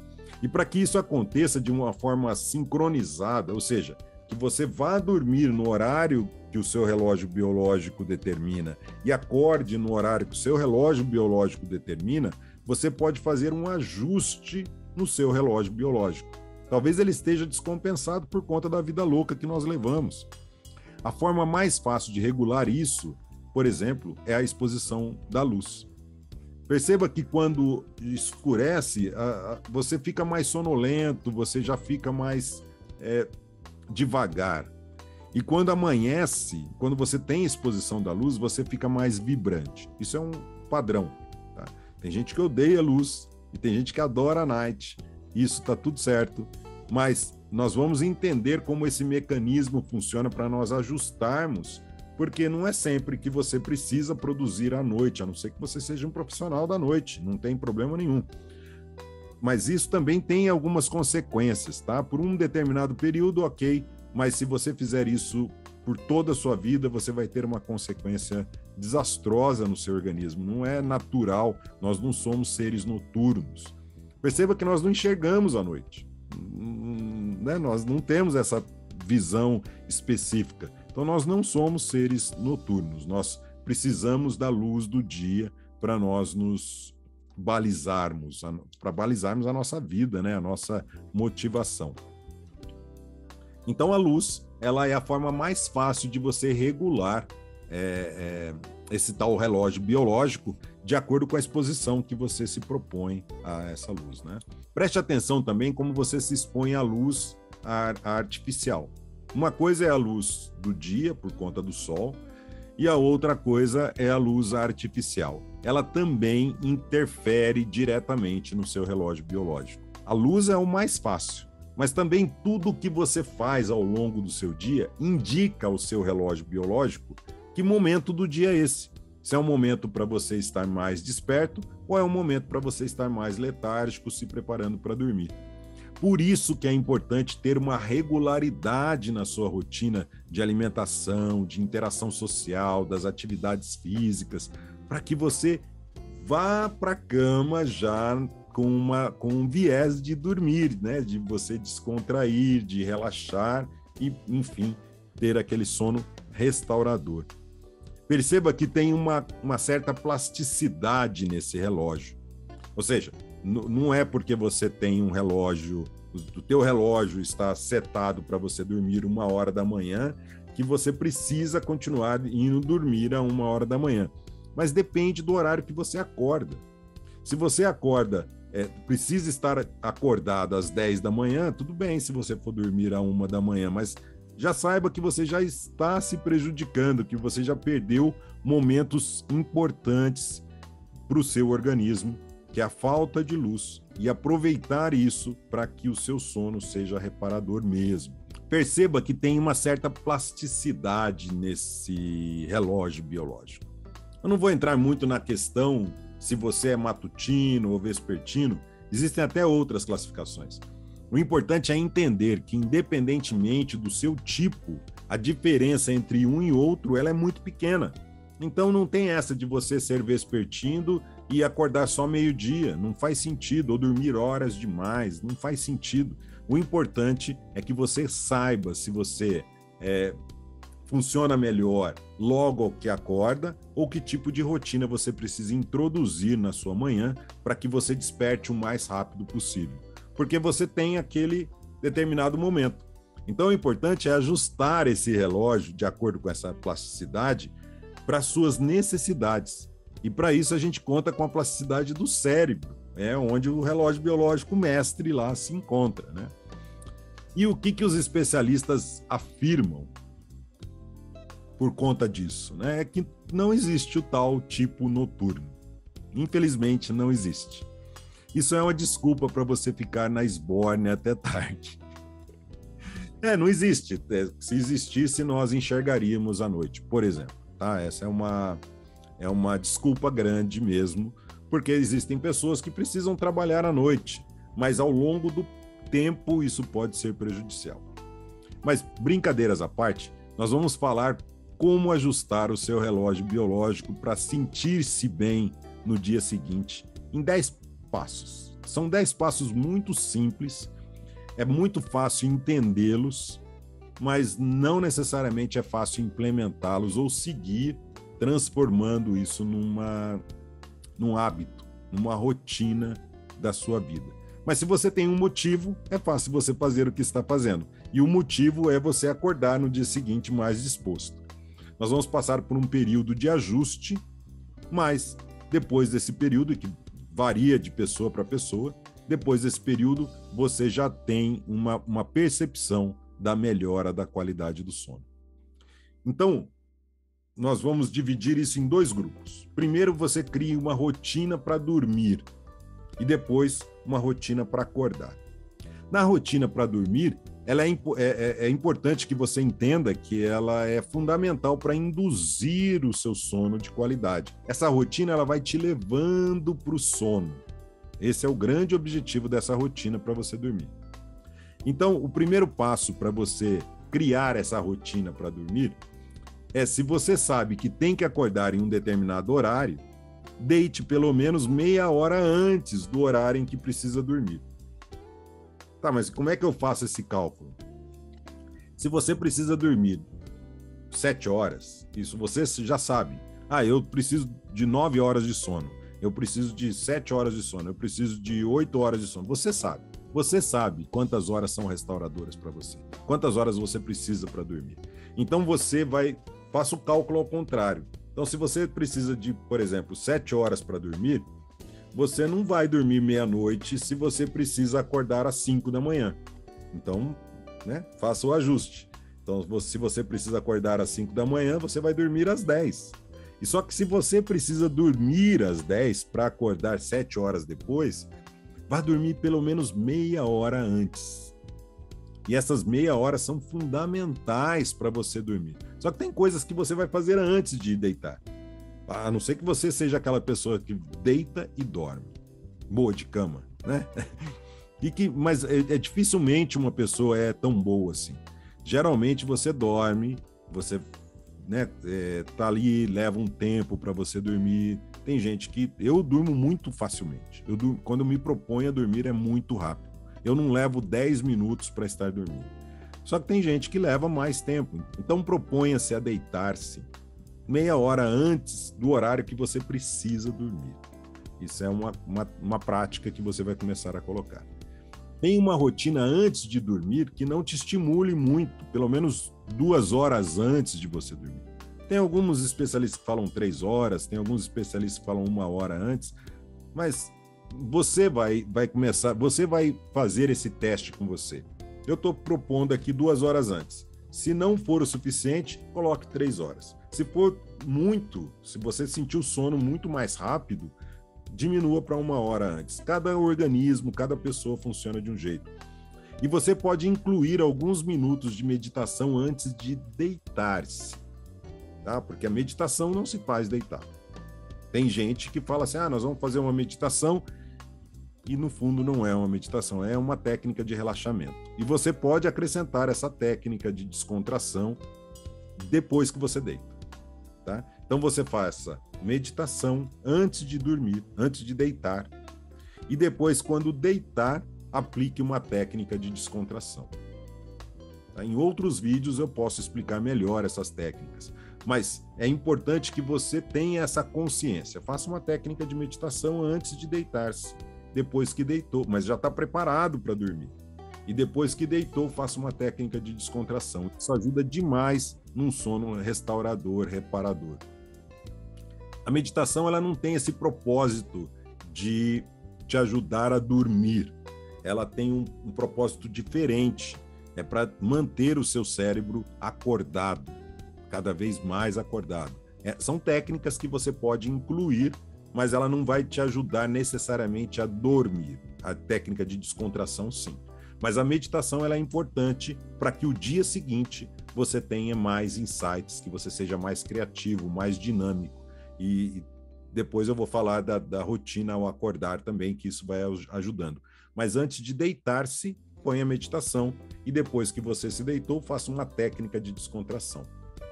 E para que isso aconteça de uma forma sincronizada, ou seja, que você vá dormir no horário que o seu relógio biológico determina e acorde no horário que o seu relógio biológico determina, você pode fazer um ajuste no seu relógio biológico. Talvez ele esteja descompensado por conta da vida louca que nós levamos. A forma mais fácil de regular isso, por exemplo, é a exposição da luz. Perceba que quando escurece, você fica mais sonolento, você já fica mais devagar. E quando amanhece, quando você tem exposição da luz, você fica mais vibrante. Isso é um padrão. Tá? Tem gente que odeia a luz e tem gente que adora a night. Isso está tudo certo, mas nós vamos entender como esse mecanismo funciona para nós ajustarmos, porque não é sempre que você precisa produzir à noite, a não ser que você seja um profissional da noite, não tem problema nenhum. Mas isso também tem algumas consequências, tá? Por um determinado período, ok, mas se você fizer isso por toda a sua vida, você vai ter uma consequência desastrosa no seu organismo. Não é natural, nós não somos seres noturnos. Perceba que nós não enxergamos à noite, né? Nós não temos essa visão específica. Então, nós não somos seres noturnos, nós precisamos da luz do dia para nós nos balizarmos, para balizarmos a nossa vida, né? A nossa motivação. Então, a luz, ela é a forma mais fácil de você regular esse tal relógio biológico de acordo com a exposição que você se propõe a essa luz, né? Preste atenção também como você se expõe à luz artificial. Uma coisa é a luz do dia, por conta do sol, e a outra coisa é a luz artificial. Ela também interfere diretamente no seu relógio biológico. A luz é o mais fácil, mas também tudo o que você faz ao longo do seu dia indica ao seu relógio biológico que momento do dia é esse. Se é um momento para você estar mais desperto ou é um momento para você estar mais letárgico, se preparando para dormir. Por isso que é importante ter uma regularidade na sua rotina de alimentação, de interação social, das atividades físicas, para que você vá para a cama já com um viés de dormir, né? De você descontrair, de relaxar e, enfim, ter aquele sono restaurador. Perceba que tem uma certa plasticidade nesse relógio. Ou seja, não é porque você tem um relógio, o teu relógio está setado para você dormir 1h da manhã, que você precisa continuar indo dormir a 1h da manhã. Mas depende do horário que você acorda. Se você acorda, precisa estar acordado às 10 da manhã, tudo bem se você for dormir a 1 da manhã, mas já saiba que você já está se prejudicando, que você já perdeu momentos importantes para o seu organismo, que é a falta de luz, e aproveitar isso para que o seu sono seja reparador mesmo. Perceba que tem uma certa plasticidade nesse relógio biológico. Eu não vou entrar muito na questão se você é matutino ou vespertino, existem até outras classificações. O importante é entender que, independentemente do seu tipo, a diferença entre um e outro ela é muito pequena. Então não tem essa de você ser vespertino e acordar só meio-dia, não faz sentido, ou dormir horas demais, não faz sentido. O importante é que você saiba se você funciona melhor logo que acorda ou que tipo de rotina você precisa introduzir na sua manhã para que você desperte o mais rápido possível. Porque você tem aquele determinado momento. Então o importante é ajustar esse relógio de acordo com essa plasticidade para suas necessidades. E para isso a gente conta com a plasticidade do cérebro, onde o relógio biológico mestre lá se encontra, né? E o que os especialistas afirmam por conta disso, né? É que não existe o tal tipo noturno. Infelizmente, não existe. Isso é uma desculpa para você ficar na esbórnia até tarde. Não existe. Se existisse, nós enxergaríamos à noite, por exemplo. Tá? Essa é uma desculpa grande mesmo, porque existem pessoas que precisam trabalhar à noite, mas ao longo do tempo isso pode ser prejudicial. Mas, brincadeiras à parte, nós vamos falar como ajustar o seu relógio biológico para sentir-se bem no dia seguinte em 10 passos. São 10 passos muito simples, é muito fácil entendê-los, mas não necessariamente é fácil implementá-los ou seguir transformando isso num hábito, numa rotina da sua vida. Mas se você tem um motivo, é fácil você fazer o que está fazendo. E o motivo é você acordar no dia seguinte mais disposto. Nós vamos passar por um período de ajuste, mas depois desse período, que varia de pessoa para pessoa, depois desse período você já tem uma percepção da melhora da qualidade do sono. Então, nós vamos dividir isso em 2 grupos. Primeiro, você cria uma rotina para dormir e depois uma rotina para acordar. Na rotina para dormir, ela é importante que você entenda que ela é fundamental para induzir o seu sono de qualidade. Essa rotina ela vai te levando para o sono. Esse é o grande objetivo dessa rotina para você dormir. Então, o primeiro passo para você criar essa rotina para dormir é, se você sabe que tem que acordar em um determinado horário, deite pelo menos meia hora antes do horário em que precisa dormir. Tá, mas como é que eu faço esse cálculo? Se você precisa dormir 7 horas, isso você já sabe. Eu preciso de 9 horas de sono. Eu preciso de 7 horas de sono. Eu preciso de 8 horas de sono. Você sabe. Você sabe quantas horas são restauradoras para você. Quantas horas você precisa para dormir. Então faça o cálculo ao contrário. Então, se você precisa de, por exemplo, 7 horas para dormir, você não vai dormir meia-noite se você precisa acordar às 5 da manhã. Então, faça o ajuste. Então, se você precisa acordar às 5 da manhã, você vai dormir às 10. E só que se você precisa dormir às 10 para acordar 7 horas depois, vá dormir pelo menos meia hora antes. E essas meia hora são fundamentais para você dormir. Só que tem coisas que você vai fazer antes de deitar. A não ser que você seja aquela pessoa que deita e dorme. Boa de cama, né? Mas dificilmente uma pessoa é tão boa assim. Geralmente você dorme, você, né, tá ali, leva um tempo para você dormir. Tem gente que... Eu durmo muito facilmente. Quando eu me proponho a dormir é muito rápido. Eu não levo 10 minutos para estar dormindo. Só que tem gente que leva mais tempo. Então proponha-se a deitar-se meia hora antes do horário que você precisa dormir. Isso é uma prática que você vai começar a colocar. Tem uma rotina antes de dormir que não te estimule muito, pelo menos 2 horas antes de você dormir. Tem alguns especialistas que falam 3 horas, tem alguns especialistas que falam 1 hora antes, mas você vai começar, você vai fazer esse teste com você. Eu estou propondo aqui 2 horas antes. Se não for o suficiente, coloque 3 horas. Se for muito, se você sentir o sono muito mais rápido, diminua para 1 hora antes. Cada organismo, cada pessoa funciona de um jeito. E você pode incluir alguns minutos de meditação antes de deitar-se, tá? Porque a meditação não se faz deitar. Tem gente que fala assim, nós vamos fazer uma meditação, e no fundo não é uma meditação, é uma técnica de relaxamento. E você pode acrescentar essa técnica de descontração depois que você deita, tá? Então você faça meditação antes de dormir, antes de deitar, e depois, quando deitar, aplique uma técnica de descontração. Tá? Em outros vídeos eu posso explicar melhor essas técnicas, mas é importante que você tenha essa consciência. Faça uma técnica de meditação antes de deitar-se, depois que deitou, mas já está preparado para dormir. E depois que deitou, faça uma técnica de descontração. Isso ajuda demais num sono restaurador, reparador. A meditação, ela não tem esse propósito de te ajudar a dormir. Ela tem um propósito diferente. É para manter o seu cérebro acordado, cada vez mais acordado. São técnicas que você pode incluir, mas ela não vai te ajudar necessariamente a dormir. A técnica de descontração, sim. Mas a meditação, ela é importante para que o dia seguinte você tenha mais insights, que você seja mais criativo, mais dinâmico. E depois eu vou falar da rotina ao acordar também, que isso vai ajudando. Mas antes de deitar-se, põe a meditação, e depois que você se deitou, faça uma técnica de descontração,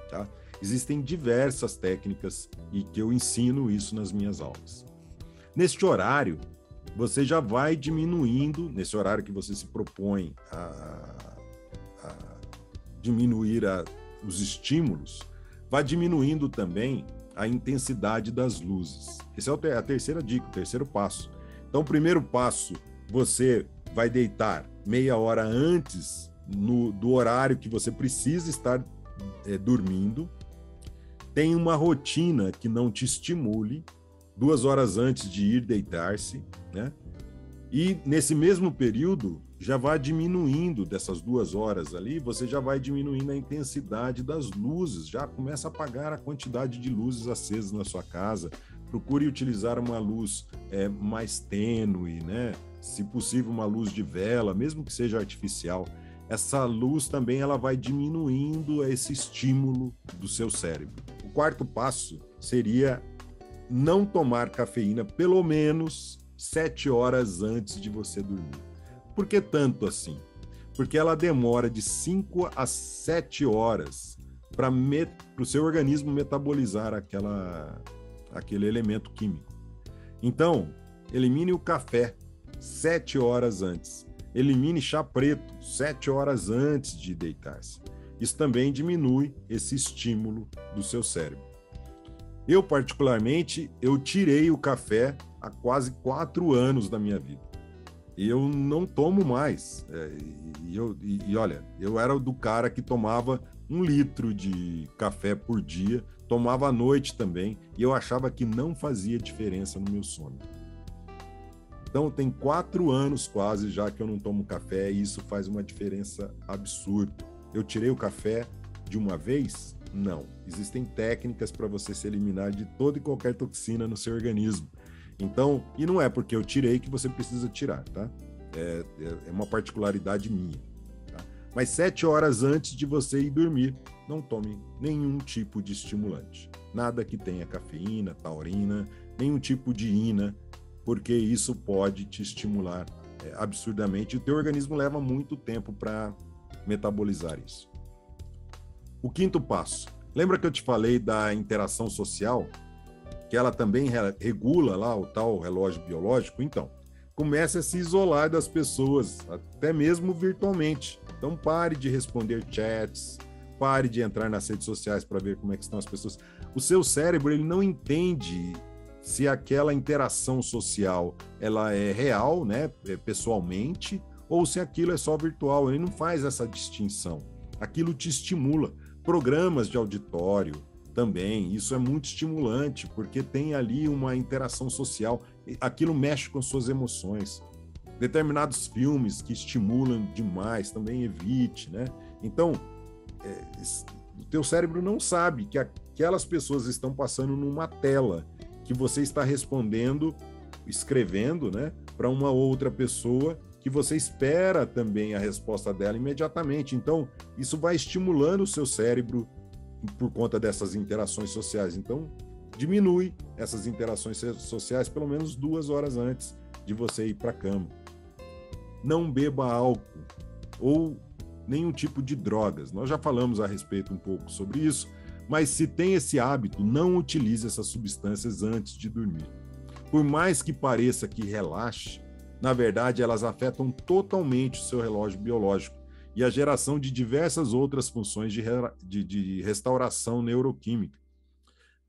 tá? Existem diversas técnicas e que eu ensino isso nas minhas aulas. Neste horário, você já vai diminuindo, nesse horário que você se propõe a diminuir os estímulos, vai diminuindo também a intensidade das luzes. Essa é a terceira dica, o terceiro passo. Então, o primeiro passo, você vai deitar meia hora antes do horário que você precisa estar dormindo. Tem uma rotina que não te estimule, 2 horas antes de ir deitar-se, né? E nesse mesmo período, já vai diminuindo dessas 2 horas ali, você já vai diminuindo a intensidade das luzes, já começa a apagar a quantidade de luzes acesas na sua casa. Procure utilizar uma luz mais tênue, né? Se possível, uma luz de vela, mesmo que seja artificial. Essa luz também ela vai diminuindo esse estímulo do seu cérebro. O quarto passo seria não tomar cafeína pelo menos 7 horas antes de você dormir. Por que tanto assim? Porque ela demora de 5 a 7 horas para o seu organismo metabolizar aquele elemento químico. Então, elimine o café 7 horas antes. Elimine chá preto 7 horas antes de deitar-se. Isso também diminui esse estímulo do seu cérebro. Eu, particularmente, eu tirei o café há quase 4 anos da minha vida. E eu não tomo mais. Olha, eu era do cara que tomava 1 litro de café por dia, tomava à noite também, e eu achava que não fazia diferença no meu sono. Então, tem 4 anos quase já que eu não tomo café, e isso faz uma diferença absurda. Eu tirei o café de uma vez? Não. Existem técnicas para você se eliminar de toda e qualquer toxina no seu organismo. Então, e não é porque eu tirei que você precisa tirar, tá? É uma particularidade minha. Tá? Mas 7 horas antes de você ir dormir, não tome nenhum tipo de estimulante. Nada que tenha cafeína, taurina, nenhum tipo de ina, porque isso pode te estimular absurdamente, e o teu organismo leva muito tempo para metabolizar isso. O quinto passo. Lembra que eu te falei da interação social? Que ela também regula lá o tal relógio biológico? Então, comece a se isolar das pessoas, até mesmo virtualmente. Então, pare de responder chats, pare de entrar nas redes sociais para ver como é que estão as pessoas. O seu cérebro, ele não entende se aquela interação social ela é real, né, pessoalmente, ou se aquilo é só virtual. Ele não faz essa distinção. Aquilo te estimula. Programas de auditório também, isso é muito estimulante, porque tem ali uma interação social. Aquilo mexe com suas emoções. Determinados filmes que estimulam demais, também evite, né? Então, o teu cérebro não sabe que aquelas pessoas estão passando numa tela que você está respondendo, escrevendo, né, para uma outra pessoa que você espera também a resposta dela imediatamente. Então, isso vai estimulando o seu cérebro por conta dessas interações sociais. Então, diminui essas interações sociais pelo menos 2 horas antes de você ir para a cama. Não beba álcool ou nenhum tipo de drogas. Nós já falamos a respeito um pouco sobre isso, mas se tem esse hábito, não utilize essas substâncias antes de dormir. Por mais que pareça que relaxe, na verdade elas afetam totalmente o seu relógio biológico e a geração de diversas outras funções de restauração neuroquímica.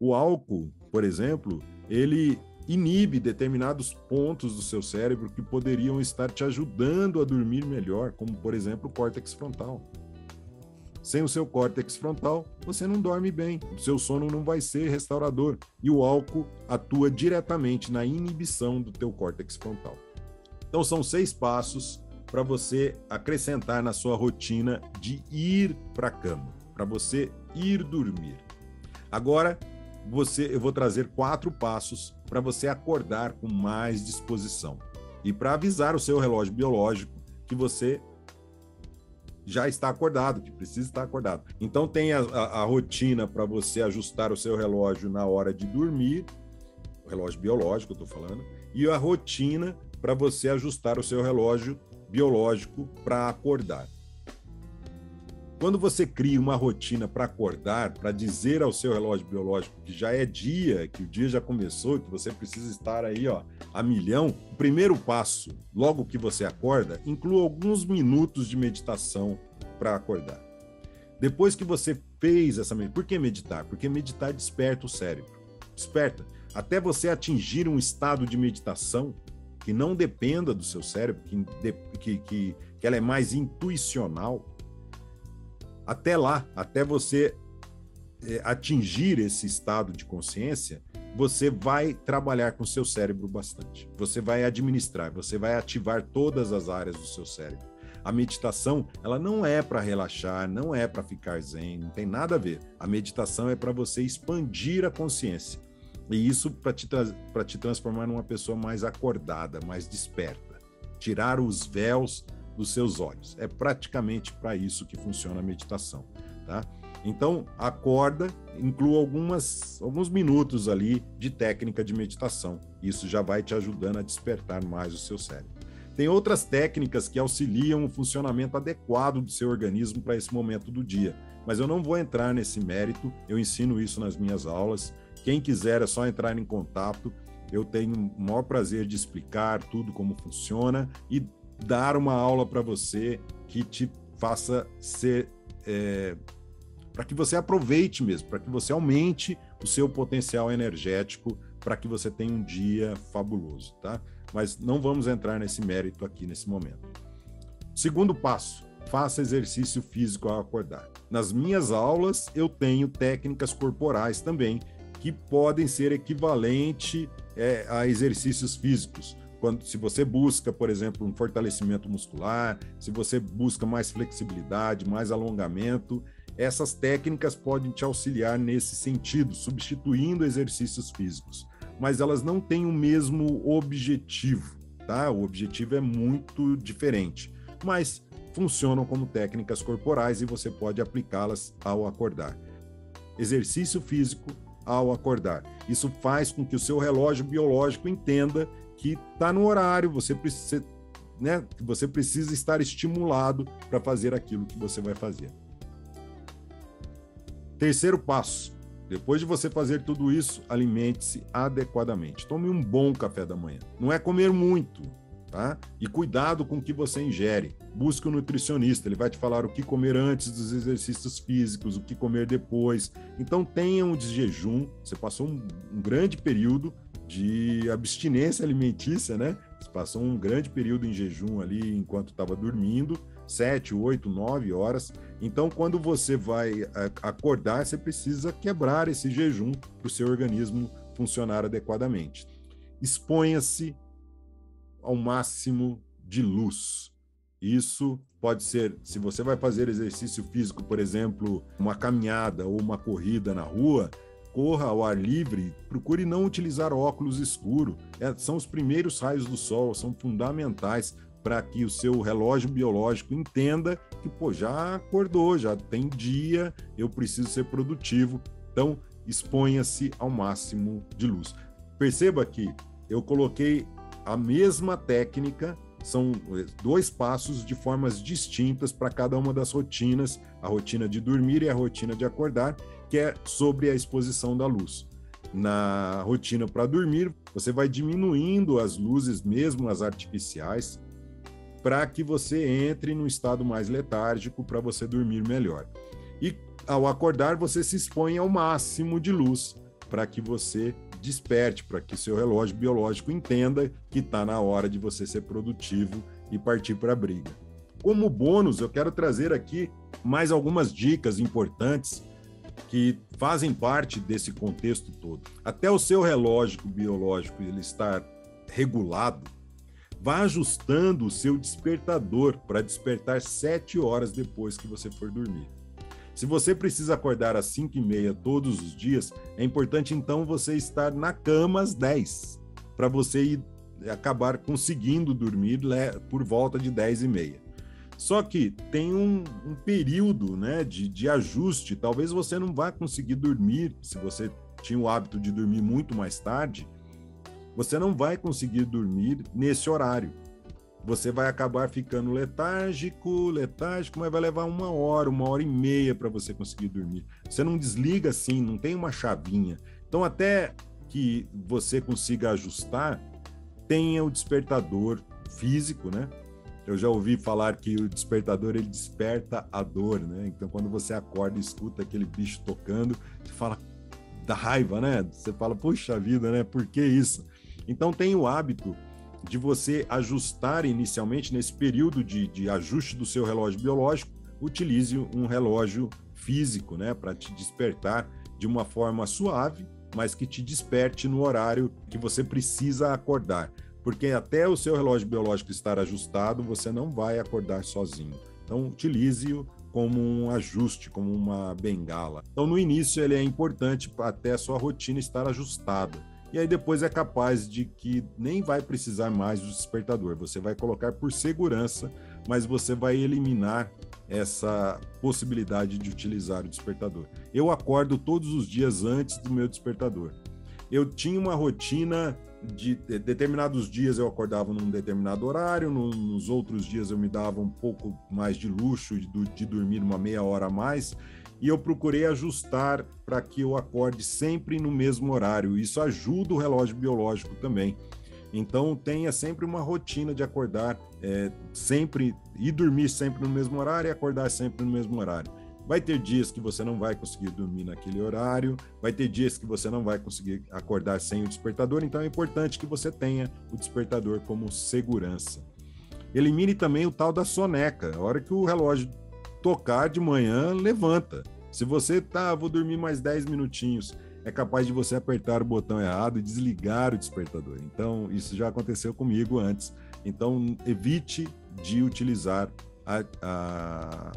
O álcool, por exemplo, ele inibe determinados pontos do seu cérebro que poderiam estar te ajudando a dormir melhor, como, por exemplo, o córtex frontal. Sem o seu córtex frontal, você não dorme bem, o seu sono não vai ser restaurador, e o álcool atua diretamente na inibição do teu córtex frontal. Então, são 6 passos para você acrescentar na sua rotina de ir para a cama, para você ir dormir. Agora, eu vou trazer 4 passos para você acordar com mais disposição e para avisar o seu relógio biológico que você já está acordado, que precisa estar acordado. Então, tem a rotina para você ajustar o seu relógio na hora de dormir, o relógio biológico, eu estou falando, e a rotina para você ajustar o seu relógio biológico para acordar. Quando você cria uma rotina para acordar, para dizer ao seu relógio biológico que já é dia, que o dia já começou, que você precisa estar aí, ó, a milhão, o primeiro passo, logo que você acorda, inclua alguns minutos de meditação para acordar. Depois que você fez essa meditação, por que meditar? Porque meditar desperta o cérebro. Desperta. Até você atingir um estado de meditação que não dependa do seu cérebro, que ela é mais intuicional. Até lá, até você atingir esse estado de consciência, você vai trabalhar com o seu cérebro bastante. Você vai administrar, você vai ativar todas as áreas do seu cérebro. A meditação, ela não é para relaxar, não é para ficar zen, não tem nada a ver. A meditação é para você expandir a consciência. E isso para te transformar numa pessoa mais acordada, mais desperta. Tirar os véus dos seus olhos. É praticamente para isso que funciona a meditação, tá? Então, acorda, inclua alguns minutos ali de técnica de meditação. Isso já vai te ajudando a despertar mais o seu cérebro. Tem outras técnicas que auxiliam o funcionamento adequado do seu organismo para esse momento do dia, mas eu não vou entrar nesse mérito, eu ensino isso nas minhas aulas. Quem quiser é só entrar em contato, eu tenho o maior prazer de explicar tudo como funciona e dar uma aula para você que te faça ser, para que você aproveite mesmo, para que você aumente o seu potencial energético, para que você tenha um dia fabuloso, tá? Mas não vamos entrar nesse mérito aqui nesse momento. Segundo passo, faça exercício físico ao acordar. Nas minhas aulas eu tenho técnicas corporais também, que podem ser equivalente a exercícios físicos. Se você busca, por exemplo, um fortalecimento muscular, se você busca mais flexibilidade, mais alongamento, essas técnicas podem te auxiliar nesse sentido, substituindo exercícios físicos. Mas elas não têm o mesmo objetivo, tá? O objetivo é muito diferente, mas funcionam como técnicas corporais e você pode aplicá-las ao acordar. Exercício físico ao acordar. Isso faz com que o seu relógio biológico entenda que está no horário, você precisa, né, que você precisa estar estimulado para fazer aquilo que você vai fazer. Terceiro passo: depois de você fazer tudo isso, alimente-se adequadamente. Tome um bom café da manhã. Não é comer muito, tá? E cuidado com o que você ingere. Busque um nutricionista, ele vai te falar o que comer antes dos exercícios físicos, o que comer depois. Então tenha um jejum. Você passou um grande período de abstinência alimentícia, né? Você passou um grande período em jejum ali enquanto estava dormindo, 7, 8, 9 horas. Então, quando você vai acordar, você precisa quebrar esse jejum para o seu organismo funcionar adequadamente. Exponha-se ao máximo de luz. Isso pode ser, se você vai fazer exercício físico, por exemplo, uma caminhada ou uma corrida na rua, corra ao ar livre, procure não utilizar óculos escuros. São os primeiros raios do sol, são fundamentais para que o seu relógio biológico entenda que, já acordou, já tem dia, eu preciso ser produtivo. Então, exponha-se ao máximo de luz. Perceba que eu coloquei a mesma técnica, são 2 passos de formas distintas para cada uma das rotinas, a rotina de dormir e a rotina de acordar, que é sobre a exposição da luz. Na rotina para dormir, você vai diminuindo as luzes, mesmo as artificiais, para que você entre num estado mais letárgico, para você dormir melhor. E ao acordar, você se expõe ao máximo de luz, para que você desperte, para que seu relógio biológico entenda que está na hora de você ser produtivo e partir para a briga. Como bônus, eu quero trazer aqui mais algumas dicas importantes que fazem parte desse contexto todo. Até o seu relógio biológico ele estar regulado, vá ajustando o seu despertador para despertar 7 horas depois que você for dormir. Se você precisa acordar às 5h30 todos os dias, é importante então você estar na cama às 10, para você acabar conseguindo dormir por volta de 10h30. Só que tem um período, né, de ajuste. Talvez você não vá conseguir dormir, se você tinha o hábito de dormir muito mais tarde, você não vai conseguir dormir nesse horário. Você vai acabar ficando letárgico, mas vai levar 1 hora, 1h30 para você conseguir dormir. Você não desliga assim, não tem uma chavinha. Então, até que você consiga ajustar, tenha o despertador físico, né? Eu já ouvi falar que o despertador, ele desperta a dor, né? Então, quando você acorda e escuta aquele bicho tocando, você fala da raiva, né? Você fala, puxa vida, né? Por que isso? Então, tenha o hábito de você ajustar inicialmente, nesse período de ajuste do seu relógio biológico, utilize um relógio físico, né, para te despertar de uma forma suave, mas que te desperte no horário que você precisa acordar. Porque até o seu relógio biológico estar ajustado, você não vai acordar sozinho. Então, utilize-o como um ajuste, como uma bengala. Então, no início, ele é importante até a sua rotina estar ajustada. E aí depois é capaz de que nem vai precisar mais do despertador. Você vai colocar por segurança, mas você vai eliminar essa possibilidade de utilizar o despertador. Eu acordo todos os dias antes do meu despertador. Eu tinha uma rotina de determinados dias eu acordava num determinado horário, nos outros dias eu me dava um pouco mais de luxo de dormir uma meia hora a mais, e eu procurei ajustar para que eu acorde sempre no mesmo horário. Isso ajuda o relógio biológico também. Então, tenha sempre uma rotina de acordar sempre e dormir sempre no mesmo horário e acordar sempre no mesmo horário. Vai ter dias que você não vai conseguir dormir naquele horário, vai ter dias que você não vai conseguir acordar sem o despertador, então é importante que você tenha o despertador como segurança. Elimine também o tal da soneca. A hora que o relógio tocar de manhã, levanta. Se você vou dormir mais 10 minutinhos, é capaz de você apertar o botão errado e desligar o despertador. Então, isso já aconteceu comigo antes. Então, evite de utilizar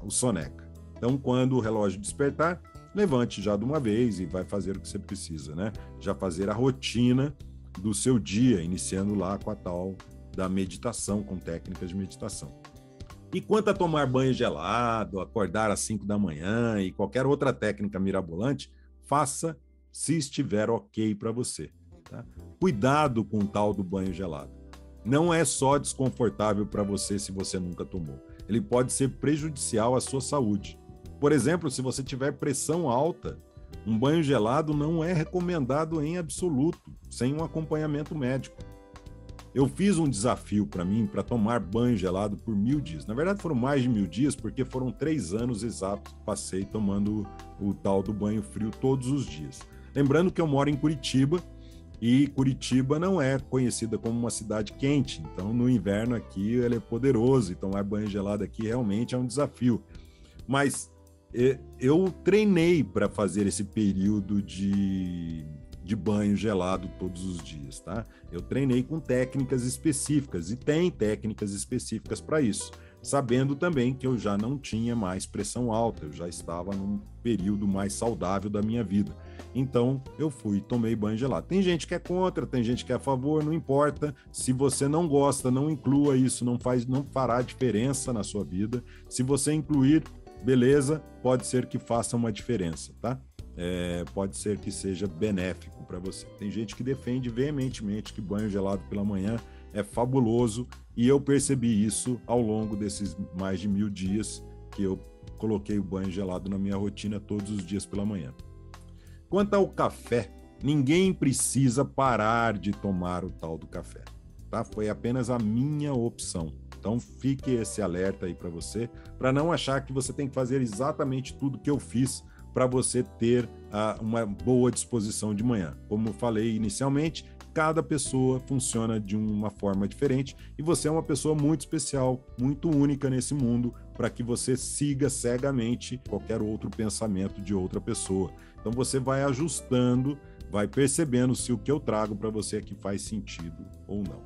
o soneca. Então, quando o relógio despertar, levante já de uma vez e vai fazer o que você precisa, né? Já fazer a rotina do seu dia, iniciando lá com a tal da meditação, com técnicas de meditação. E quanto a tomar banho gelado, acordar às 5 da manhã e qualquer outra técnica mirabolante, faça se estiver ok para você. Tá? Cuidado com o tal do banho gelado. não é só desconfortável para você se você nunca tomou. Ele pode ser prejudicial à sua saúde. Por exemplo, se você tiver pressão alta, um banho gelado não é recomendado em absoluto, sem um acompanhamento médico. Eu fiz um desafio para mim para tomar banho gelado por 1000 dias. Na verdade, foram mais de 1000 dias, porque foram 3 anos exatos que passei tomando o tal do banho frio todos os dias. Lembrando que eu moro em Curitiba, e Curitiba não é conhecida como uma cidade quente. Então, no inverno aqui, ele é poderoso. E tomar banho gelado aqui realmente é um desafio. Mas eu treinei para fazer esse período de banho gelado todos os dias, tá? Eu treinei com técnicas específicas, e tem técnicas específicas para isso, sabendo também que eu já não tinha mais pressão alta, eu já estava num período mais saudável da minha vida. Então, eu fui e tomei banho gelado. Tem gente que é contra, tem gente que é a favor, não importa. Se você não gosta, não inclua isso, não fará diferença na sua vida. Se você incluir, beleza, pode ser que faça uma diferença, tá? Pode ser que seja benéfico para você. Tem gente que defende veementemente que banho gelado pela manhã é fabuloso, e eu percebi isso ao longo desses mais de 1000 dias que eu coloquei o banho gelado na minha rotina todos os dias pela manhã. Quanto ao café, ninguém precisa parar de tomar o tal do café, tá? Foi apenas a minha opção. Então fique esse alerta aí para você, para não achar que você tem que fazer exatamente tudo que eu fiz para você ter uma boa disposição de manhã. Como eu falei inicialmente, cada pessoa funciona de uma forma diferente, e você é uma pessoa muito especial, muito única nesse mundo, para que você siga cegamente qualquer outro pensamento de outra pessoa. Então você vai ajustando, vai percebendo se o que eu trago para você aqui faz sentido ou não.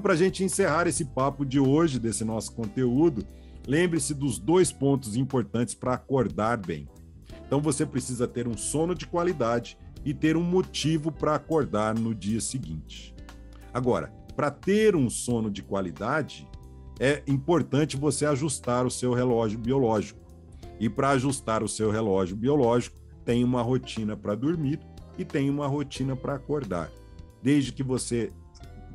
Para a gente encerrar esse papo de hoje, desse nosso conteúdo, lembre-se dos 2 pontos importantes para acordar bem. Então você precisa ter um sono de qualidade e ter um motivo para acordar no dia seguinte. Agora, para ter um sono de qualidade, é importante você ajustar o seu relógio biológico. E para ajustar o seu relógio biológico, tem uma rotina para dormir e tem uma rotina para acordar. Desde que você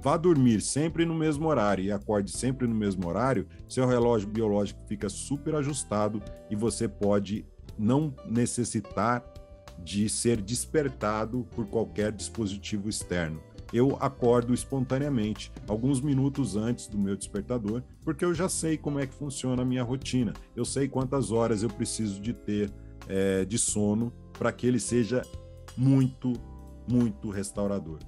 vá dormir sempre no mesmo horário e acorde sempre no mesmo horário, seu relógio biológico fica super ajustado e você pode não necessitar de ser despertado por qualquer dispositivo externo. Eu acordo espontaneamente, alguns minutos antes do meu despertador, porque eu já sei como é que funciona a minha rotina. Eu sei quantas horas eu preciso de ter de sono para que ele seja muito, muito restaurador.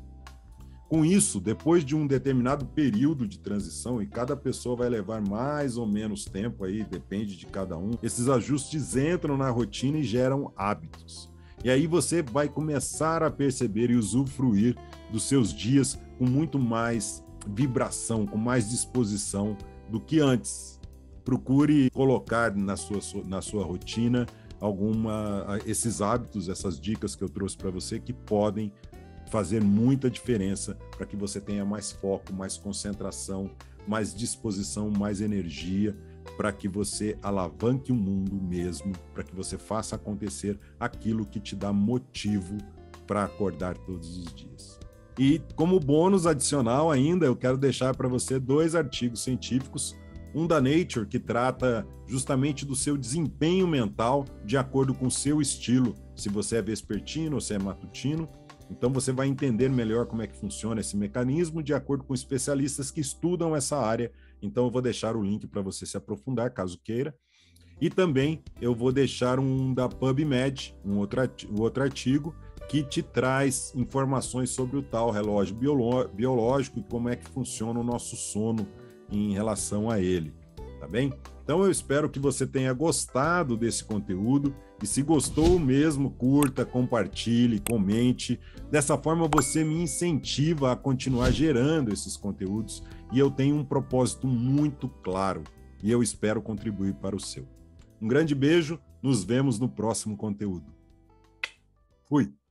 Com isso, depois de um determinado período de transição, e cada pessoa vai levar mais ou menos tempo aí, depende de cada um, esses ajustes entram na rotina e geram hábitos. E aí você vai começar a perceber e usufruir dos seus dias com muito mais vibração, com mais disposição do que antes. Procure colocar na sua rotina esses hábitos, essas dicas que eu trouxe para você, que podem fazer muita diferença para que você tenha mais foco, mais concentração, mais disposição, mais energia, para que você alavanque o mundo mesmo, para que você faça acontecer aquilo que te dá motivo para acordar todos os dias. E como bônus adicional ainda, eu quero deixar para você 2 artigos científicos, um da Nature, que trata justamente do seu desempenho mental de acordo com o seu estilo, se você é vespertino ou se é matutino. Então você vai entender melhor como é que funciona esse mecanismo de acordo com especialistas que estudam essa área. Então eu vou deixar o link para você se aprofundar, caso queira. E também eu vou deixar um da PubMed, um outro artigo, que te traz informações sobre o tal relógio biológico e como é que funciona o nosso sono em relação a ele, tá bem? Então eu espero que você tenha gostado desse conteúdo, e se gostou mesmo, curta, compartilhe, comente. Dessa forma você me incentiva a continuar gerando esses conteúdos, e eu tenho um propósito muito claro e eu espero contribuir para o seu. Um grande beijo, nos vemos no próximo conteúdo. Fui!